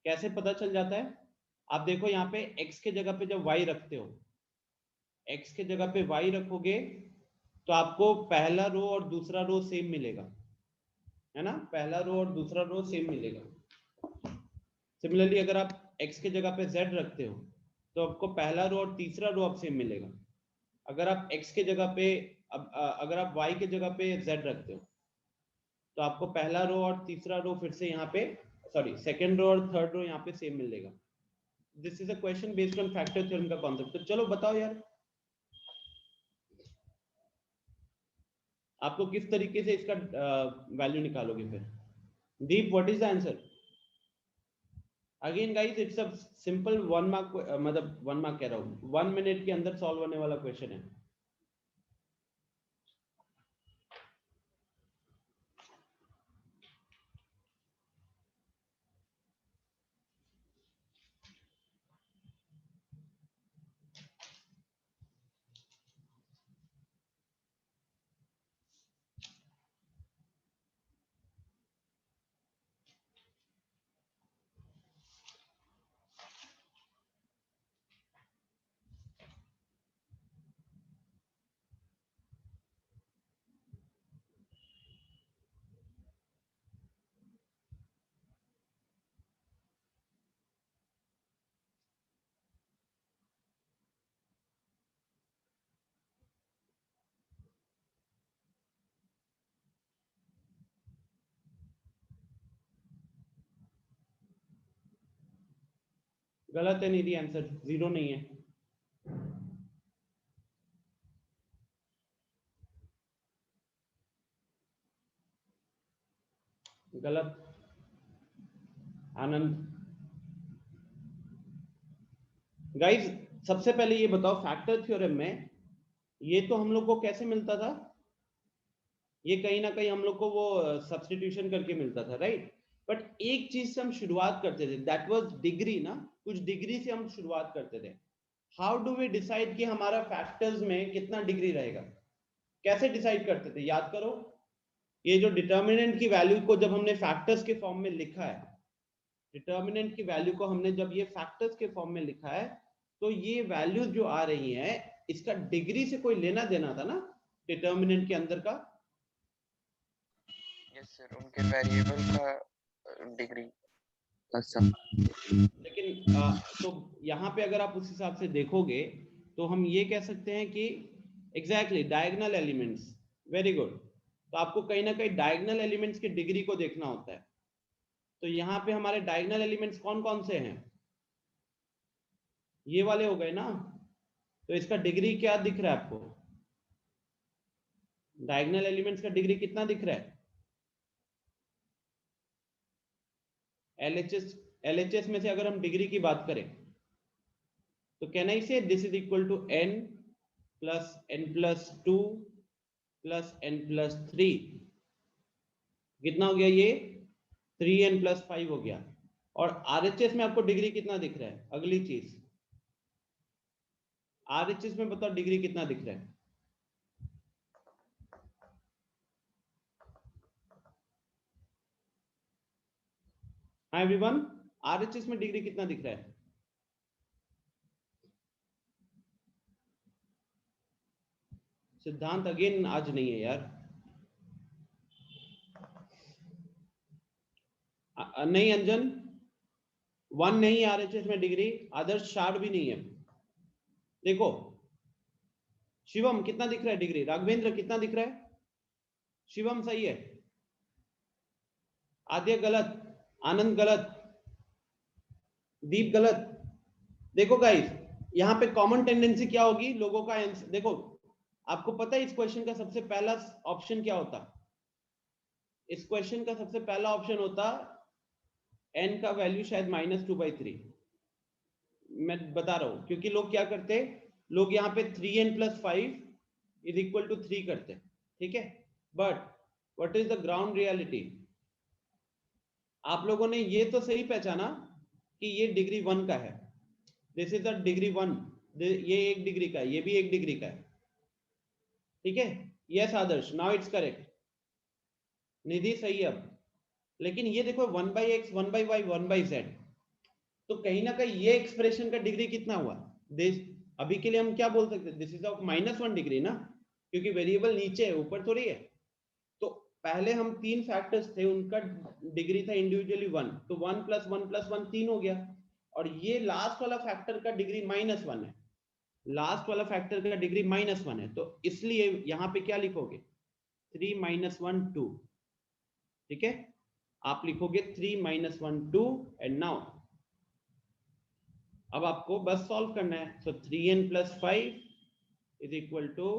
कैसे पता चल जाता है? आप देखो यहाँ पे x के जगह पे जब y रखते हो, x के जगह पे y रखोगे तो आपको पहला रो और दूसरा रो सेम मिलेगा, है ना? पहला रो और दूसरा रो सेम मिलेगा। सिमिलरली अगर आप x के जगह पे z रखते हो तो आपको पहला रो और तीसरा रो अब सेम मिलेगा। अगर आप x के जगह पे अगर आप y के जगह पे z रखते हो तो आपको पहला रो और तीसरा रो फिर से यहाँ पे, सॉरी सेकंड रो और थर्ड रो यहाँ पे सेम मिलेगा। This is a question based on factor theorem का कॉन्सेप्ट। तो चलो बताओ यार, आपको किस तरीके से इसका वैल्यू निकालोगे फिर? Deep, what is the answer? Again guys, it's a simple 1 mark, मतलब 1 मार्क कह रहा हूँ, 1 मिनट के अंदर सॉल्व होने वाला क्वेश्चन है। गलत है निधि, आंसर 0 नहीं है। गलत। आनंद। गाइस सबसे पहले ये बताओ, फैक्टर थ्योरम में ये तो हम लोग को कैसे मिलता था? ये कहीं ना कहीं हम लोग को वो सब्स्टिट्यूशन करके मिलता था, राइट? बट एक चीज से हम शुरुआत करते थे, दैट वाज डिग्री ना, कुछ डिग्री से हम शुरुआत करते थे। हाउ डू वी डिसाइड कि हमारा फैक्टर्स में कितना डिग्री रहेगा? कैसे डिसाइड करते थे, याद करो। ये जो डिटर्मिनेंट की वैल्यू को जब हमने फैक्टर्स के फॉर्म में लिखा है, डिटर्मिनेंट की वैल्यू को हमने जब ये फैक्टर्स के फॉर्म में लिखा है, तो ये वैल्यूज जो आ रही है इसका डिग्री से कोई लेना देना था ना, डिटर्मिनेंट के अंदर का। यस सर, उनके वेरिएबल का डिग्री। लेकिन तो यहाँ पे अगर आप उस हिसाब से देखोगे तो हम ये कह सकते हैं कि exactly diagonal elements, very good. तो आपको कहीं ना कहीं डायगोनल एलिमेंट्स की डिग्री को देखना होता है। तो यहाँ पे हमारे डायगोनल एलिमेंट्स कौन कौन से हैं? ये वाले हो गए ना। तो इसका डिग्री क्या दिख रहा है आपको? डायगोनल एलिमेंट्स का डिग्री कितना दिख रहा है? एलएचएस में से अगर हम डिग्री की बात करें तो can I say this is equal to n plus n plus 2 plus n plus 3। कितना हो गया ये? 3n प्लस 5 हो गया। और आरएचएस में आपको डिग्री कितना दिख रहा है? अगली चीज, आरएचएस में बताओ डिग्री कितना दिख रहा है? हाँ एवरीवन, आरएचएस में डिग्री कितना दिख रहा है? सिद्धांत अगेन आज नहीं है यार। नहीं अंजन, 1 नहीं आरएचएस में डिग्री, आदर्श शार्ड भी नहीं है। देखो शिवम कितना दिख रहा है डिग्री? राघवेंद्र कितना दिख रहा है? शिवम सही है, आद्य गलत, आनंद गलत, दीप गलत। देखो गाइस यहाँ पे कॉमन टेंडेंसी क्या होगी लोगों का आंसर देखो। आपको पता है इस क्वेश्चन का सबसे पहला ऑप्शन क्या होता? इस क्वेश्चन का सबसे पहला ऑप्शन होता n का वैल्यू शायद -2/3। मैं बता रहा हूं क्योंकि लोग क्या करते, लोग यहाँ पे 3n plus 5 is equal to 3 करते, ठीक है। But what is the ground reality? आप लोगों ने ये तो सही पहचाना कि ये डिग्री 1 का है, दिस इज द डिग्री 1, ये 1 डिग्री का है, ये भी 1 डिग्री का है, ठीक है। Yes Adarsh, now it's correct. Nidhi सही अब। लेकिन ये देखो 1/x 1/y 1/z, तो कहीं ना कहीं ये एक्सप्रेशन का डिग्री कितना हुआ? दिस अभी के लिए हम क्या बोल सकते हैं? दिस इज ऑफ -1 डिग्री ना, क्योंकि वेरिएबल नीचे है ऊपर थोड़ी है। तो पहले हम 3 फैक्टर्स थे, उनका डिग्री था इंडिविजुअली 1, तो 1 प्लस 1 प्लस 1 3 हो गया। और ये लास्ट वाला फैक्टर का डिग्री -1 है, लास्ट वाला फैक्टर का डिग्री -1 है, तो इसलिए यहां पे क्या लिखोगे? 3 - 1 2, ठीक है। आप लिखोगे 3 - 1 2 एंड नाउ अब आपको बस सॉल्व करना है। So 3n plus 5 is equal to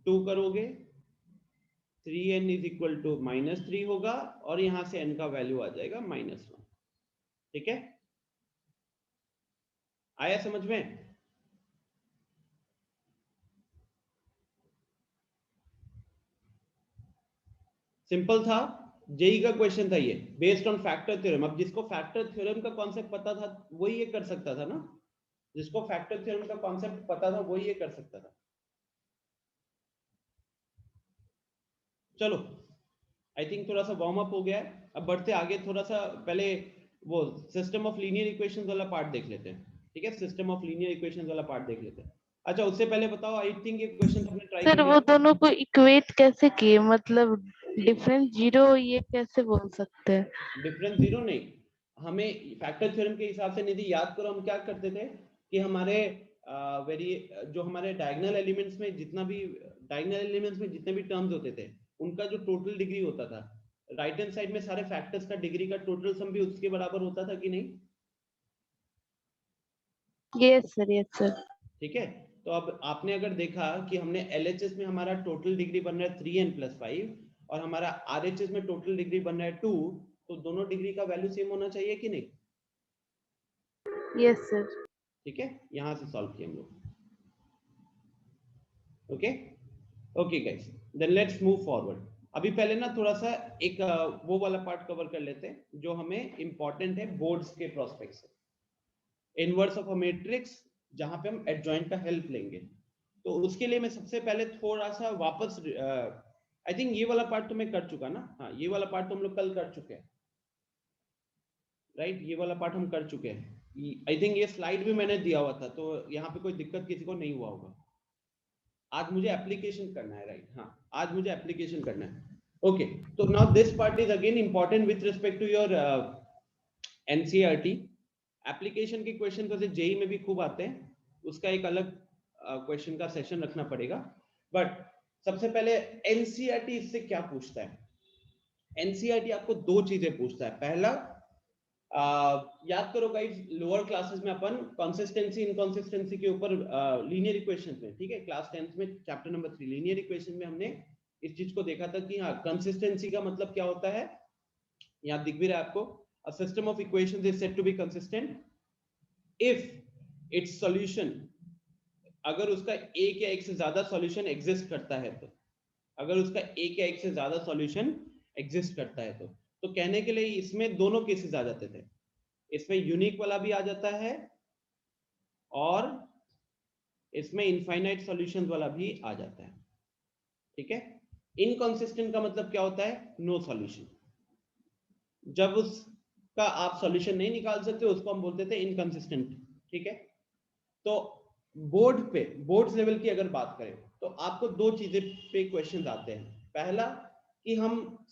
2 करोगे, 3n इज इक्वल टू -3 होगा और यहां से n का वैल्यू आ जाएगा -1, ठीक है। आया समझ में? सिंपल था, जेई का क्वेश्चन था ये, बेस्ड ऑन फैक्टर थ्योरम। अब जिसको फैक्टर थ्योरम का कॉन्सेप्ट पता था वही ये कर सकता था ना, जिसको फैक्टर थ्योरम का कॉन्सेप्ट पता था वही ये कर सकता था। चलो आई थिंक थोड़ा सा वार्म अप हो गया है, अब बढ़ते आगे। थोड़ा सा पहले वो सिस्टम ऑफ लीनियर इक्वेशंस वाला पार्ट देख लेते हैं, ठीक है। सिस्टम ऑफ लीनियर इक्वेशंस वाला पार्ट देख लेते हैं। अच्छा उससे पहले बताओ, आई थिंक ये क्वेश्चन आपने ट्राई सर किया वो दोनों को इक्वेट कैसे किए, मतलब डिफरेंस जीरो ये कैसे बोल सकते हैं? डिफरेंस जीरो नहीं, हमें फैक्टर थ्योरम के हिसाब से निधि याद करो हम क्या करते थे कि हमारे जो हमारे डायगोनल एलिमेंट्स में जितना भी डायगोनल एलिमेंट्स में जितने भी टर्म्स होते थे उनका जो टोटल डिग्री होता था, राइट हैंड साइड में सारे फैक्टर्स का डिग्री का टोटल सम भी उसके बराबर होता था कि नहीं? Yes sir. ठीक है, तो अब आपने अगर देखा कि हमने LHS में हमारा टोटल डिग्री बन रहा है 3n+5 और हमारा RHS में टोटल डिग्री बन रहा है 2, तो दोनों डिग्री का वैल्यू सेम होना चाहिए कि नहीं? Yes sir. ठीक है, यहां से सॉल्व किए हम लोग। Okay okay guys, then let's move forward. अभी पहले ना थोड़ा सा एक वो वाला पार्ट कवर कर लेते हैं जो हमें इंपॉर्टेंट है बोर्ड्स के प्रोस्पेक्ट से। इनवर्स ऑफ अ मैट्रिक्स, जहां पे हम एडजॉइंट का हेल्प लेंगे। तो उसके लिए मैं सबसे पहले थोड़ा सा वापस आई थिंक ये वाला पार्ट तो मैं कर चुका ना, हाँ ये वाला पार्ट तो हम लोग कल कर चुके हैं, राइट? ये वाला पार्ट हम कर चुके हैं। आई थिंक ये स्लाइड भी मैंने दिया हुआ था, तो यहाँ पे कोई दिक्कत किसी को नहीं हुआ होगा। आज मुझे एप्लीकेशन करना है, राइट? हाँ, आज मुझे एप्लीकेशन करना है। ओके, तो now this part is again important with respect to your NCERT। Application के क्वेश्चन तो जेई में भी खूब आते हैं, उसका एक अलग क्वेश्चन का सेशन रखना पड़ेगा। बट सबसे पहले NCERT इससे क्या पूछता है? NCERT आपको दो चीजें पूछता है। पहला, याद करो गाइस, लोअर क्लासेस में अपन कंसिस्टेंसी इनकंसिस्टेंसी के ऊपर लीनियर इक्वेशंस में, ठीक है, क्लास 10th में चैप्टर नंबर 3 लीनियर इक्वेशन में हमने इस चीज को देखा था कि हाँ कंसिस्टेंसी का मतलब क्या होता है। यहाँ दिख भी रहा है आपको, a system of equations is said to be consistent if its solution, अगर उसका एक या एक से ज्यादा सॉल्यूशन एग्जिस्ट करता है तो, अगर उसका एक या एक से ज्यादा सॉल्यूशन एग्जिस्ट करता है तो कहने के लिए इसमें दोनों केसेस आ जाते थे, इसमें यूनिक वाला भी आ जाता है और इसमें इनफाइनाइट सॉल्यूशंस वाला भी आ जाता है। ठीक है, इनकंसिस्टेंट का मतलब क्या होता है? No solution. जब उसका आप सॉल्यूशन नहीं निकाल सकते उसको हम बोलते थे इनकंसिस्टेंट। ठीक है, तो बोर्ड पे, बोर्ड्स लेवल की अगर बात करें तो आपको दो चीजें पे क्वेश्चंस आते हैं। पहला कि हम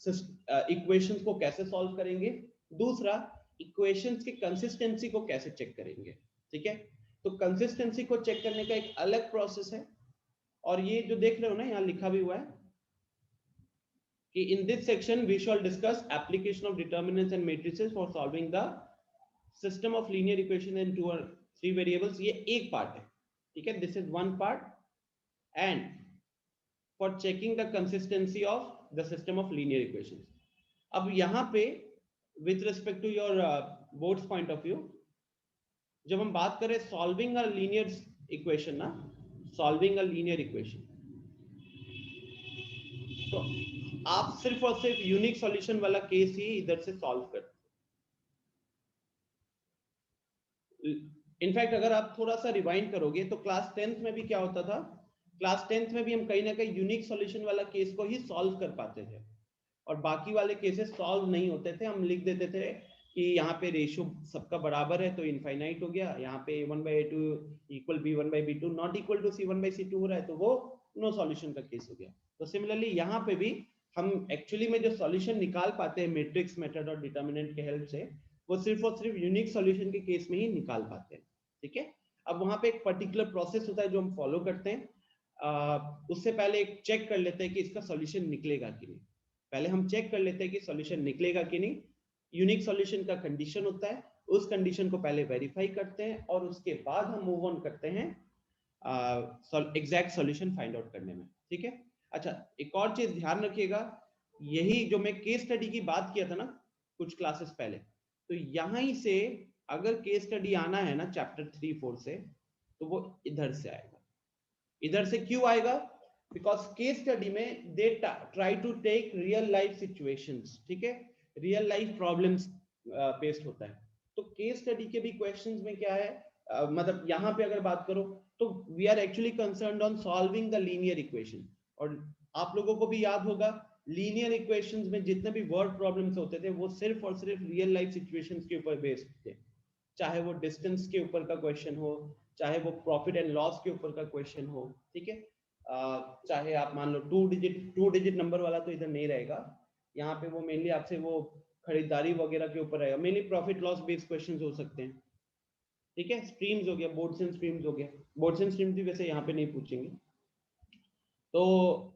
इक्वेशंस को कैसे सॉल्व करेंगे, दूसरा इक्वेशंस की कंसिस्टेंसी को कैसे चेक करेंगे। ठीक है, तो कंसिस्टेंसी को चेक करने का एक अलग प्रोसेस है, और ये जो देख रहे हो ना यहाँ लिखा भी हुआ है कि in this section we shall discuss application of determinants and matrices for solving the system of linear equation in 2 or 3 variables। ये एक पार्ट है, ठीक है, this is one part, and for checking the consistency of the system of linear equations। अब यहाँ पे with respect to your board's point of view, जब हम बात करें solving a linear equation ना, solving a linear equation, तो आप सिर्फ और सिर्फ यूनिक सॉल्यूशन वाला केस ही इधर से सॉल्व करते। इनफैक्ट अगर आप थोड़ा सा रिवाइंड करोगे तो क्लास 10th में भी क्या होता था, क्लास 10th में भी हम कहीं ना कहीं यूनिक सॉल्यूशन वाला केस को ही सॉल्व कर पाते थे, और बाकी वाले केसेस सॉल्व नहीं होते थे। हम लिख देते थे कि यहाँ पे रेशियो सबका बराबर है तो इनफाइनाइट हो गया, यहाँ पे a1/a2 equal b1/b2 not equal to c1/c2 हो रहा है तो वो नो सॉल्यूशन का केस हो गया। तो सिमिलरली यहाँ पे भी हम एक्चुअली में जो सॉल्यूशन निकाल पाते हैं मैट्रिक्स मेथड और डिटर्मिनेंट के हेल्प से, वो सिर्फ और सिर्फ यूनिक सॉल्यूशन के केस में ही निकाल पाते हैं। ठीक है, अब वहां पे एक पर्टिकुलर प्रोसेस होता है जो हम फॉलो करते हैं। उससे पहले एक चेक कर लेते हैं कि इसका सॉल्यूशन निकलेगा कि नहीं। पहले हम चेक कर लेते हैं कि सॉल्यूशन निकलेगा कि नहीं। यूनिक सॉल्यूशन का कंडीशन होता है, उस कंडीशन को पहले वेरीफाई करते हैं और उसके बाद हम मूव ऑन करते हैं एग्जैक्ट सॉल्यूशन फाइंड आउट करने में। ठीक है, अच्छा एक और चीज ध्यान रखिएगा, यही जो मैं केस स्टडी की बात किया था ना कुछ क्लासेस पहले, तो यहां ही से अगर केस स्टडी आना है ना चैप्टर 3-4 से, तो वो इधर से आएगा। इधर से क्यों आएगा? बिकॉज केस स्टडी में they try to take real life situations. ठीक है, रियल लाइफ प्रॉब्लम्स बेस्ड होता है। तो केस स्टडी के भी क्वेश्चंस में क्या है, मतलब यहाँ पे अगर बात करो तो we are actually concerned on solving the linear equation. और आप लोगों को भी याद होगा लीनियर इक्वेशंस में जितने भी वर्ड प्रॉब्लम्स होते थे वो सिर्फ और सिर्फ रियल लाइफ सिचुएशंस के ऊपर बेस्ड थे, चाहे वो डिस्टेंस के ऊपर का क्वेश्चन हो, चाहे वो प्रॉफिट एंड लॉस के ऊपर का क्वेश्चन हो। ठीक है, चाहे आप मान लो टू डिजिट नंबर वाला तो इधर नहीं रहेगा, यहाँ पे वो मेनली आपसे वो खरीदारी वगैरह के ऊपर रहेगा, mainly profit loss based questions हो सकते हैं। ठीक है, स्ट्रीम्स हो गया, बोर्ड्स एंड स्ट्रीम्स हो गया, बोर्ड्स एंड स्ट्रीम्स भी वैसे यहाँ पे नहीं पूछेंगे। तो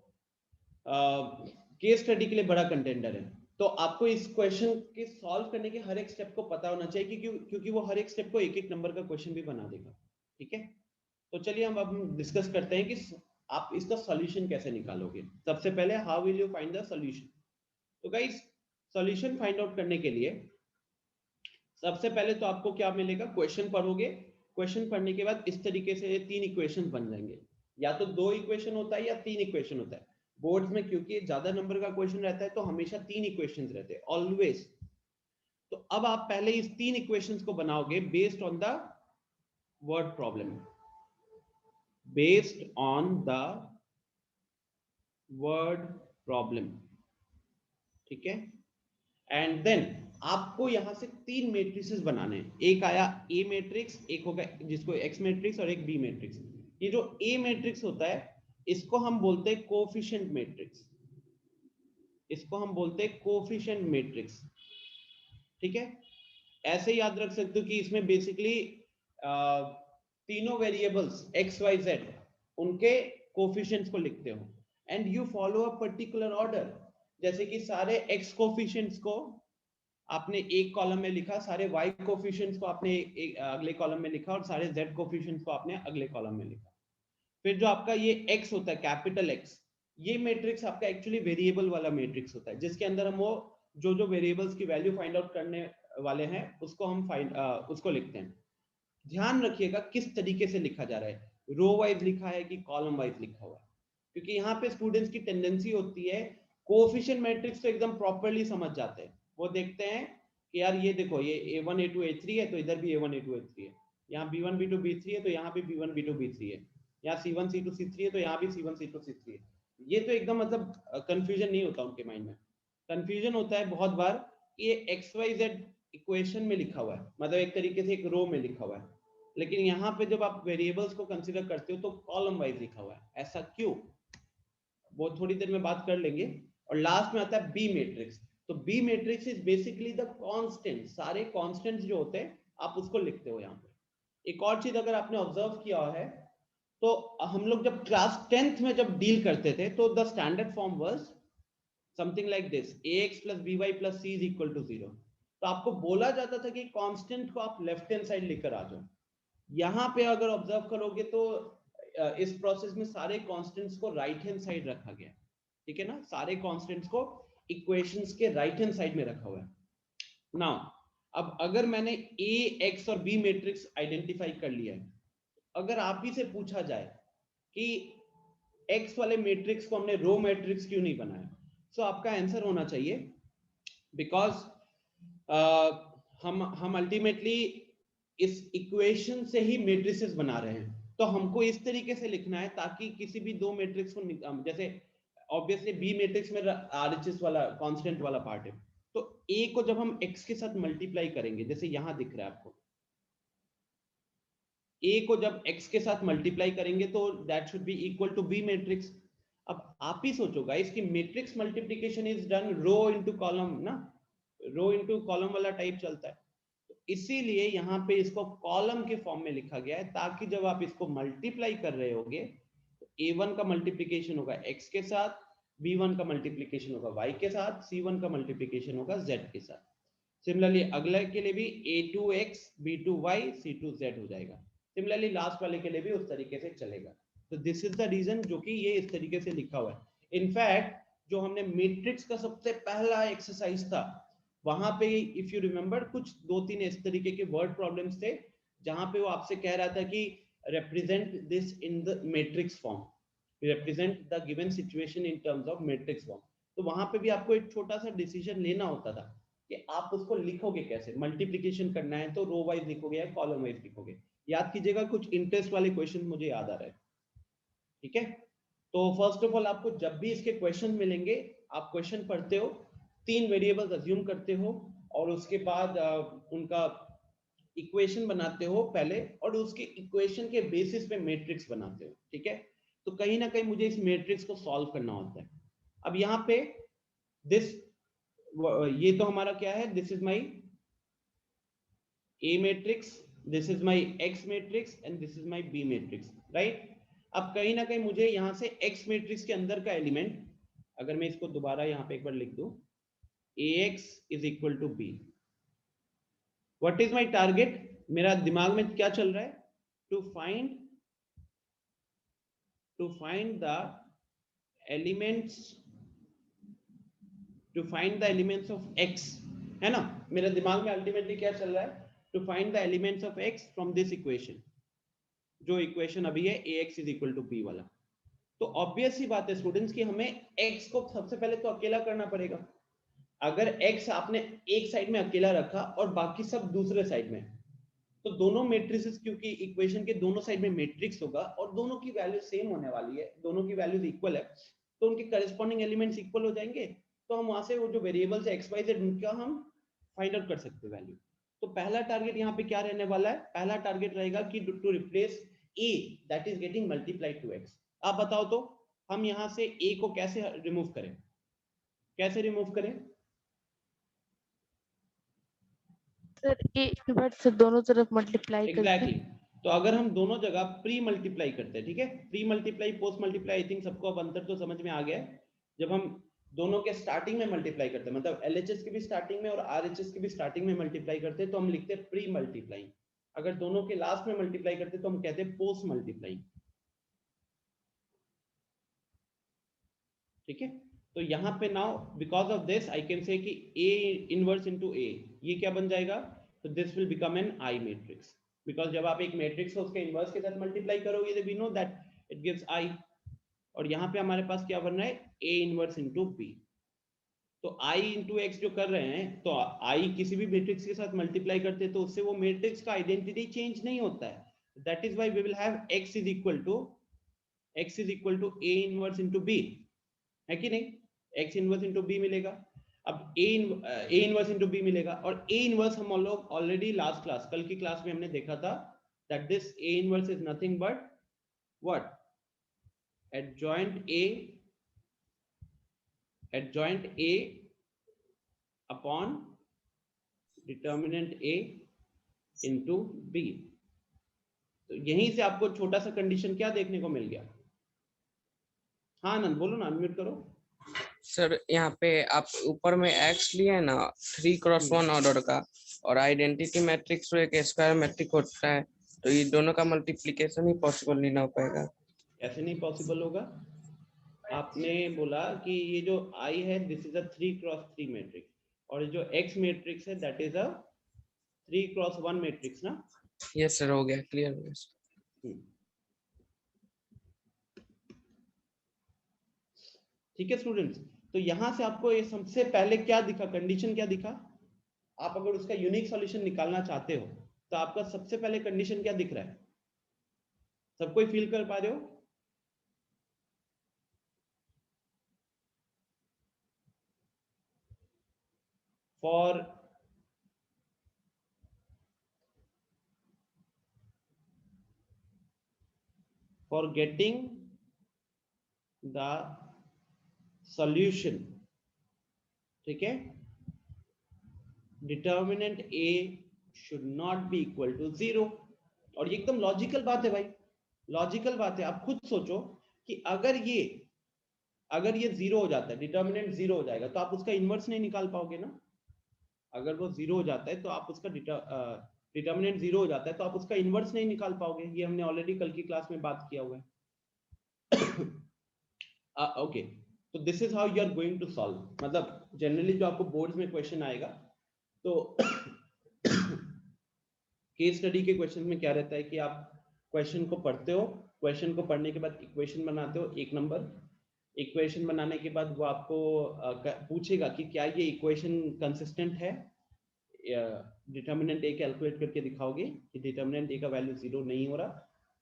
केस स्टडी के लिए बड़ा कंटेंडर है, तो आपको इस क्वेश्चन के सॉल्व करने के हर एक स्टेप को पता होना चाहिए, क्योंकि वो हर एक स्टेप को एक एक नंबर का क्वेश्चन भी बना देगा। ठीक है, तो चलिए हम अब डिस्कस करते हैं कि आप इसका सॉल्यूशन कैसे निकालोगे। सबसे पहले how will you find the solution. तो गाइस सॉल्यूशन फाइंड आउट करने के लिए सबसे पहले तो आपको क्या मिलेगा, क्वेश्चन पढ़ोगे, क्वेश्चन पढ़ने के बाद इस तरीके से 3 इक्वेशन बन जाएंगे, या तो 2 इक्वेशन होता है या 3 इक्वेशन होता है। बोर्ड्स में क्योंकि ज्यादा नंबर का क्वेश्चन रहता है तो हमेशा 3 इक्वेशंस रहते हैं ऑलवेज। तो अब आप पहले इस 3 इक्वेशंस को बनाओगे based on the word problem, based on the word problem, ठीक है। एंड देन आपको यहां से 3 मैट्रिसेस बनाने हैं। एक आया ए मैट्रिक्स, एक होगा जिसको एक्स मैट्रिक्स और एक बी मैट्रिक्स। ये जो ए मैट्रिक्स होता है इसको हम बोलते हैं कोएफिशिएंट मैट्रिक्स, इसको हम बोलते हैं कोएफिशिएंट मैट्रिक्स, ठीक है। ऐसे याद रख सकते हो कि इसमें बेसिकली तीनों वेरिएबल्स एक्स वाई जेड उनके कोएफिशिएंट्स को लिखते हो and you follow a particular order. जैसे कि सारे एक्स कोएफिशिएंट्स को आपने एक कॉलम में लिखा, सारे y कोएफिशिएंट्स को आपने अगले कॉलम में लिखा और सारे z कोएफिशिएंट्स को आपने अगले कॉलम में लिखा। फिर जो आपका ये x होता है कैपिटल X, ये मैट्रिक्स आपका एक्चुअली वेरिएबल वाला मैट्रिक्स होता है जिसके अंदर हम वो जो वेरिएबल्स की वैल्यू फाइंड आउट करने वाले हैं उसको हम उसको लिखते हैं। ध्यान रखिएगा किस तरीके से लिखा जा रहा है, रो वाइज लिखा है कि कॉलम वाइज लिखा हुआ है, क्योंकि यहाँ पे स्टूडेंट्स की टेंडेंसी होती है कोएफिशिएंट मैट्रिक्स तो एकदम प्रॉपर्ली समझ जाते हैं। वो देखते हैं कि यार ये देखो ये a1 a2 a3 है तो इधर भी a1 a2 a3 है, यहाँ b1 b2 b3 है तो यहाँ भी b1 b2 b3 है, यहाँ c1 c2 c3 है तो यहाँ भी c1 c2 c3 है। ये तो एकदम मतलब कंफ्यूजन नहीं होता उनके माइंड में। कंफ्यूजन होता है बहुत बार ये एक्स वाई जेड इक्वेशन में लिखा हुआ है, मतलब एक तरीके से एक रो में लिखा हुआ है, लेकिन यहाँ पे जब आप वेरिएबल्स को कंसीडर करते हो तो कॉलम वाइज लिखा हुआ है। ऐसा क्यों, वो थोड़ी देर में बात कर लेंगे। और लास्ट में आता है बी मैट्रिक्स। तो B matrix is basically the constant, सारे कांस्टेंट्स जो होते हैं आप उसको लिखते हो यहाँ पे। एक और चीज अगर आपने ऑब्जर्व किया है तो हम लोग जब क्लास 10th में जब डील करते थे तो the standard form was something like this, ax plus by plus c is equal to 0। तो आपको बोला जाता था कि कांस्टेंट को आप लेफ्ट हैंड साइड लेकर आ जाओ। यहाँ पे अगर ऑब्जर्व करोगे तो इस प्रोसेस में सारे कांस्टेंट्स को राइट हैंड साइड रखा गया, ठीक है ना, सारे कांस्टेंट्स को इक्वेशंस के राइट हैंड साइड में रखा हुआ है। नाउ अब अगर मैंने ए एक्स और बी मैट्रिक्स आइडेंटिफाई कर लिया है, अगर आप ही से पूछा जाए कि एक्स वाले मैट्रिक्स को हमने रो मैट्रिक्स क्यों नहीं बनाया, तो आपका आंसर होना चाहिए बिकॉज हम अल्टीमेटली इस इक्वेशन से ही मैट्रिसेस बना रहे हैं। तो हमको इस तरीके से लिखना है ताकि किसी भी दो मैट्रिक्स को, जैसे ऑब्वियसली बी मैट्रिक्स में आरएचएस वाला कांस्टेंट वाला पार्ट है, तो ए को जब हम एक्स के साथ मल्टीप्लाई करेंगे, जैसे यहां दिख रहा है आपको, ए को जब एक्स के साथ मल्टीप्लाई करेंगे तो that should be equal to B matrix. अब आप ही सोचो गाइस कि matrix multiplication is done row into column ना, रो इनटू कॉलम वाला टाइप चलता है। तो इसीलिए यहाँ पे इसको कॉलम के फॉर्म में लिखा गया है ताकि जब आप इसको मल्टीप्लाई कर रहे होगे तो a1 का मल्टीप्लिकेशन होगा x के साथ, b1 का मल्टीप्लिकेशन होगा y के साथ, c1 का मल्टीप्लिकेशन होगा z के साथ। सिमिलरली अगले के लिए भी a2x b2y c2z हो जाएगा। सिमिलरली लास्ट वाले के लिए भी उस तरीके से चलेगा। तो दिस इज द रीजन जो कि ये इस तरीके से लिखा हुआ है। इनफैक्ट जो हमने मैट्रिक्स का सबसे पहला एक्सरसाइज था वहां पे इफ यू रिमेंबर कुछ 2-3 इस तरीके के वर्ड प्रॉब्लम्स थे जहां पे वो आपसे कह रहा था कि represent this in the matrix form, represent the given situation in terms of matrix form। तो वहां पे भी आपको एक छोटा सा डिसीजन लेना होता था कि आप उसको लिखोगे कैसे, मल्टीप्लिकेशन करना है तो रो वाइज लिखोगे या कॉलम वाइज लिखोगे। याद कीजिएगा कुछ इंटरेस्ट वाले क्वेश्चन मुझे याद आ रहे हैं, ठीक है। तो फर्स्ट ऑफ ऑल आपको जब भी इसके क्वेश्चन मिलेंगे आप क्वेश्चन पढ़ते हो, 3 वेरिएबल्स अज्यूम करते हो और उसके बाद उनका इक्वेशन बनाते हो पहले और उसके इक्वेशन के बेसिस पे मैट्रिक्स बनाते हो, ठीक है। तो कहीं ना कहीं मुझे इस मैट्रिक्स को सॉल्व करना होता है। अब यहाँ पे दिस, ये तो हमारा क्या है, this is my A matrix, this is my X matrix and this is my B matrix, right. अब कहीं ना कहीं मुझे यहाँ से एक्स मैट्रिक्स के अंदर का एलिमेंट, अगर मैं इसको दोबारा यहाँ पे एक बार लिख दूं, ax is equal to b, what is my target, मेरा दिमाग में क्या चल रहा है, to find the elements of x, है ना। मेरे दिमाग में अल्टीमेटली क्या चल रहा है, to find the elements of x from this equation, जो इक्वेशन अभी है ax is equal to b वाला। तो ऑब्वियस सी बात है स्टूडेंट्स कि हमें x को सबसे पहले तो अकेला करना पड़ेगा। अगर x आपने एक साइड में अकेला रखा और बाकी सब दूसरे साइड में, तो दोनों मैट्रिसेस, क्योंकि इक्वेशन के दोनों साइड में मैट्रिक्स होगा और दोनों की वैल्यू सेम होने वाली है, दोनों की वैल्यूज इक्वल है, तो उनके करस्पॉन्डिंग एलिमेंट्स इक्वल हो जाएंगे। तो हम वहां से वो जो वेरिएबल्स है एक्स वाई जेड, उनका हम फाइंड आउट कर सकते हैं वैल्यू। तो पहला टारगेट यहाँ पे क्या रहने वाला है, पहला टारगेट रहेगा कि to replace a that is getting multiplied to x। आप बताओ तो हम यहाँ से a को कैसे रिमूव करें, कैसे रिमूव करें? सर ए इनवर्स से दोनों तरफ मल्टीप्लाई एग्जैक्टली तो अगर हम दोनों जगह प्री मल्टीप्लाई करते हैं, ठीक है, pre multiply post multiply, I think सबको अब अंतर तो समझ में आ गया है। जब हम दोनों के स्टार्टिंग में मल्टीप्लाई करते हैं, मतलब एलएचएस के भी स्टार्टिंग में और आरएचएस के भी स्टार्टिंग में मल्टीप्लाई करते हैं, तो हम लिखते हैं प्री मल्टीप्लाई। अगर दोनों के लास्ट में मल्टीप्लाई करते हैं तो हम कहते हैं पोस्ट मल्टीप्लाई, ठीक है। तो यहाँ पे now because of this I can say कि a इनवर्स इनटू a, ये क्या बन जाएगा, तो this will become an I matrix, because जब आप एक मैट्रिक्स को उसके इनवर्स के साथ मल्टीप्लाई करोगे we know that it gives I. और यहाँ पे हमारे पास क्या बन रहा है, a इनवर्स इनटू b। तो i इंटू एक्स जो कर रहे हैं, तो i किसी भी मैट्रिक्स के साथ मल्टीप्लाई करते हैं तो उससे वो मैट्रिक्स का आइडेंटिटी चेंज नहीं होता है। That is why we will have x is equal to a inverse into b, है कि नहीं, x इनवर्स इनटू b मिलेगा। अब a इनवर्स इनटू b मिलेगा, और a इनवर्स हम लोग ऑलरेडी लास्ट क्लास, कल की क्लास में हमने देखा था that this a inverse is nothing but what, adjoint a upon determinant a into b। तो यहीं से आपको छोटा सा कंडीशन क्या देखने को मिल गया? हाँ आनंद बोलो ना, अनम्यूट करो। सर यहाँ पे आप ऊपर में x लिए ना 3x1 ऑर्डर का, और आइडेंटिटी मैट्रिक्स एक स्क्वायर मैट्रिक्स होता है, तो ये दोनों का मल्टीप्लिकेशन ही पॉसिबल नहीं ना हो पाएगा। ऐसे नहीं पॉसिबल होगा। आपने बोला कि ये जो I है this is a 3x3 matrix, और जो X मैट्रिक्स है that is a 3x1 matrix ना। यस सर, हो गया, क्लियर हो गया। ठीक है स्टूडेंट्स, तो यहां से आपको ये सबसे पहले क्या दिखा, कंडीशन क्या दिखा? आप अगर उसका यूनिक सॉल्यूशन निकालना चाहते हो तो आपका सबसे पहले कंडीशन क्या दिख रहा है, सब कोई फील कर पा रहे हो? for getting the solution, ठीक है, determinant a should not be equal to 0। और ये एकदम लॉजिकल बात है भाई, लॉजिकल बात है। आप खुद सोचो कि अगर ये 0 हो जाता है, डिटर्मिनेंट 0 हो जाएगा, तो आप उसका इनवर्स नहीं निकाल पाओगे ना। अगर वो 0 हो जाता है तो आप उसका डिटर्मिनेंट 0 हो जाता है तो आप उसका इनवर्स नहीं निकाल पाओगे। ये हमने ऑलरेडी कल की क्लास में बात किया हुआ है। ओके, तो this is how you are going to solve. मतलब जनरली जो आपको बोर्ड्स में क्वेश्चन आएगा, तो केस स्टडी के क्वेश्चन में क्या रहता है कि आप क्वेश्चन को पढ़ते हो, क्वेश्चन को पढ़ने के बाद इक्वेशन बनाते हो, एक नंबर इक्वेशन बनाने के बाद वो आपको पूछेगा कि क्या ये इक्वेशन कंसिस्टेंट है, डिटर्मिनेंट ए कैलकुलेट करके दिखाओगे कि डिटर्मिनेंट ए का वैल्यू 0 नहीं हो रहा,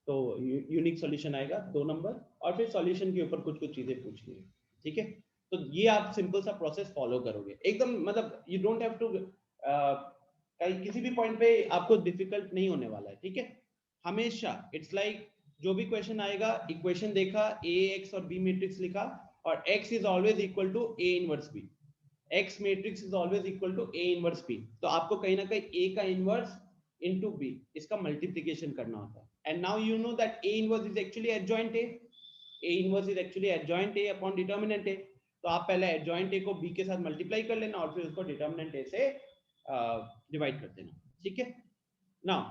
तो यूनिक सॉल्यूशन आएगा 2 नंबर, और फिर सॉल्यूशन के ऊपर कुछ चीजें पूछनी है, ठीक है। तो ये आप सिंपल सा प्रोसेस फॉलो करोगे एकदम, मतलब यू डोंट हैव टू, किसी भी पॉइंट पे आपको डिफिकल्ट नहीं होने वाला है, ठीक है। हमेशा इट्स लाइक जो भी क्वेश्चन आएगा, इक्वेशन देखा, ए एक्स और बी मैट्रिक्स लिखा, और x is always equal to a inverse b, x matrix is always equal to a inverse b। तो आपको कहीं ना कहीं a का इनवर्स इनटू b, इसका मल्टीप्लिकेशन करना होता है। And now you know that a inverse is actually adjoint a inverse is actually adjoint a upon determinant a। तो आप पहले एडजॉइंट a को b के साथ मल्टीप्लाई कर लेना और फिर उसको डिटर्मिनेंट a से डिवाइड कर देना, ठीक है। नाउ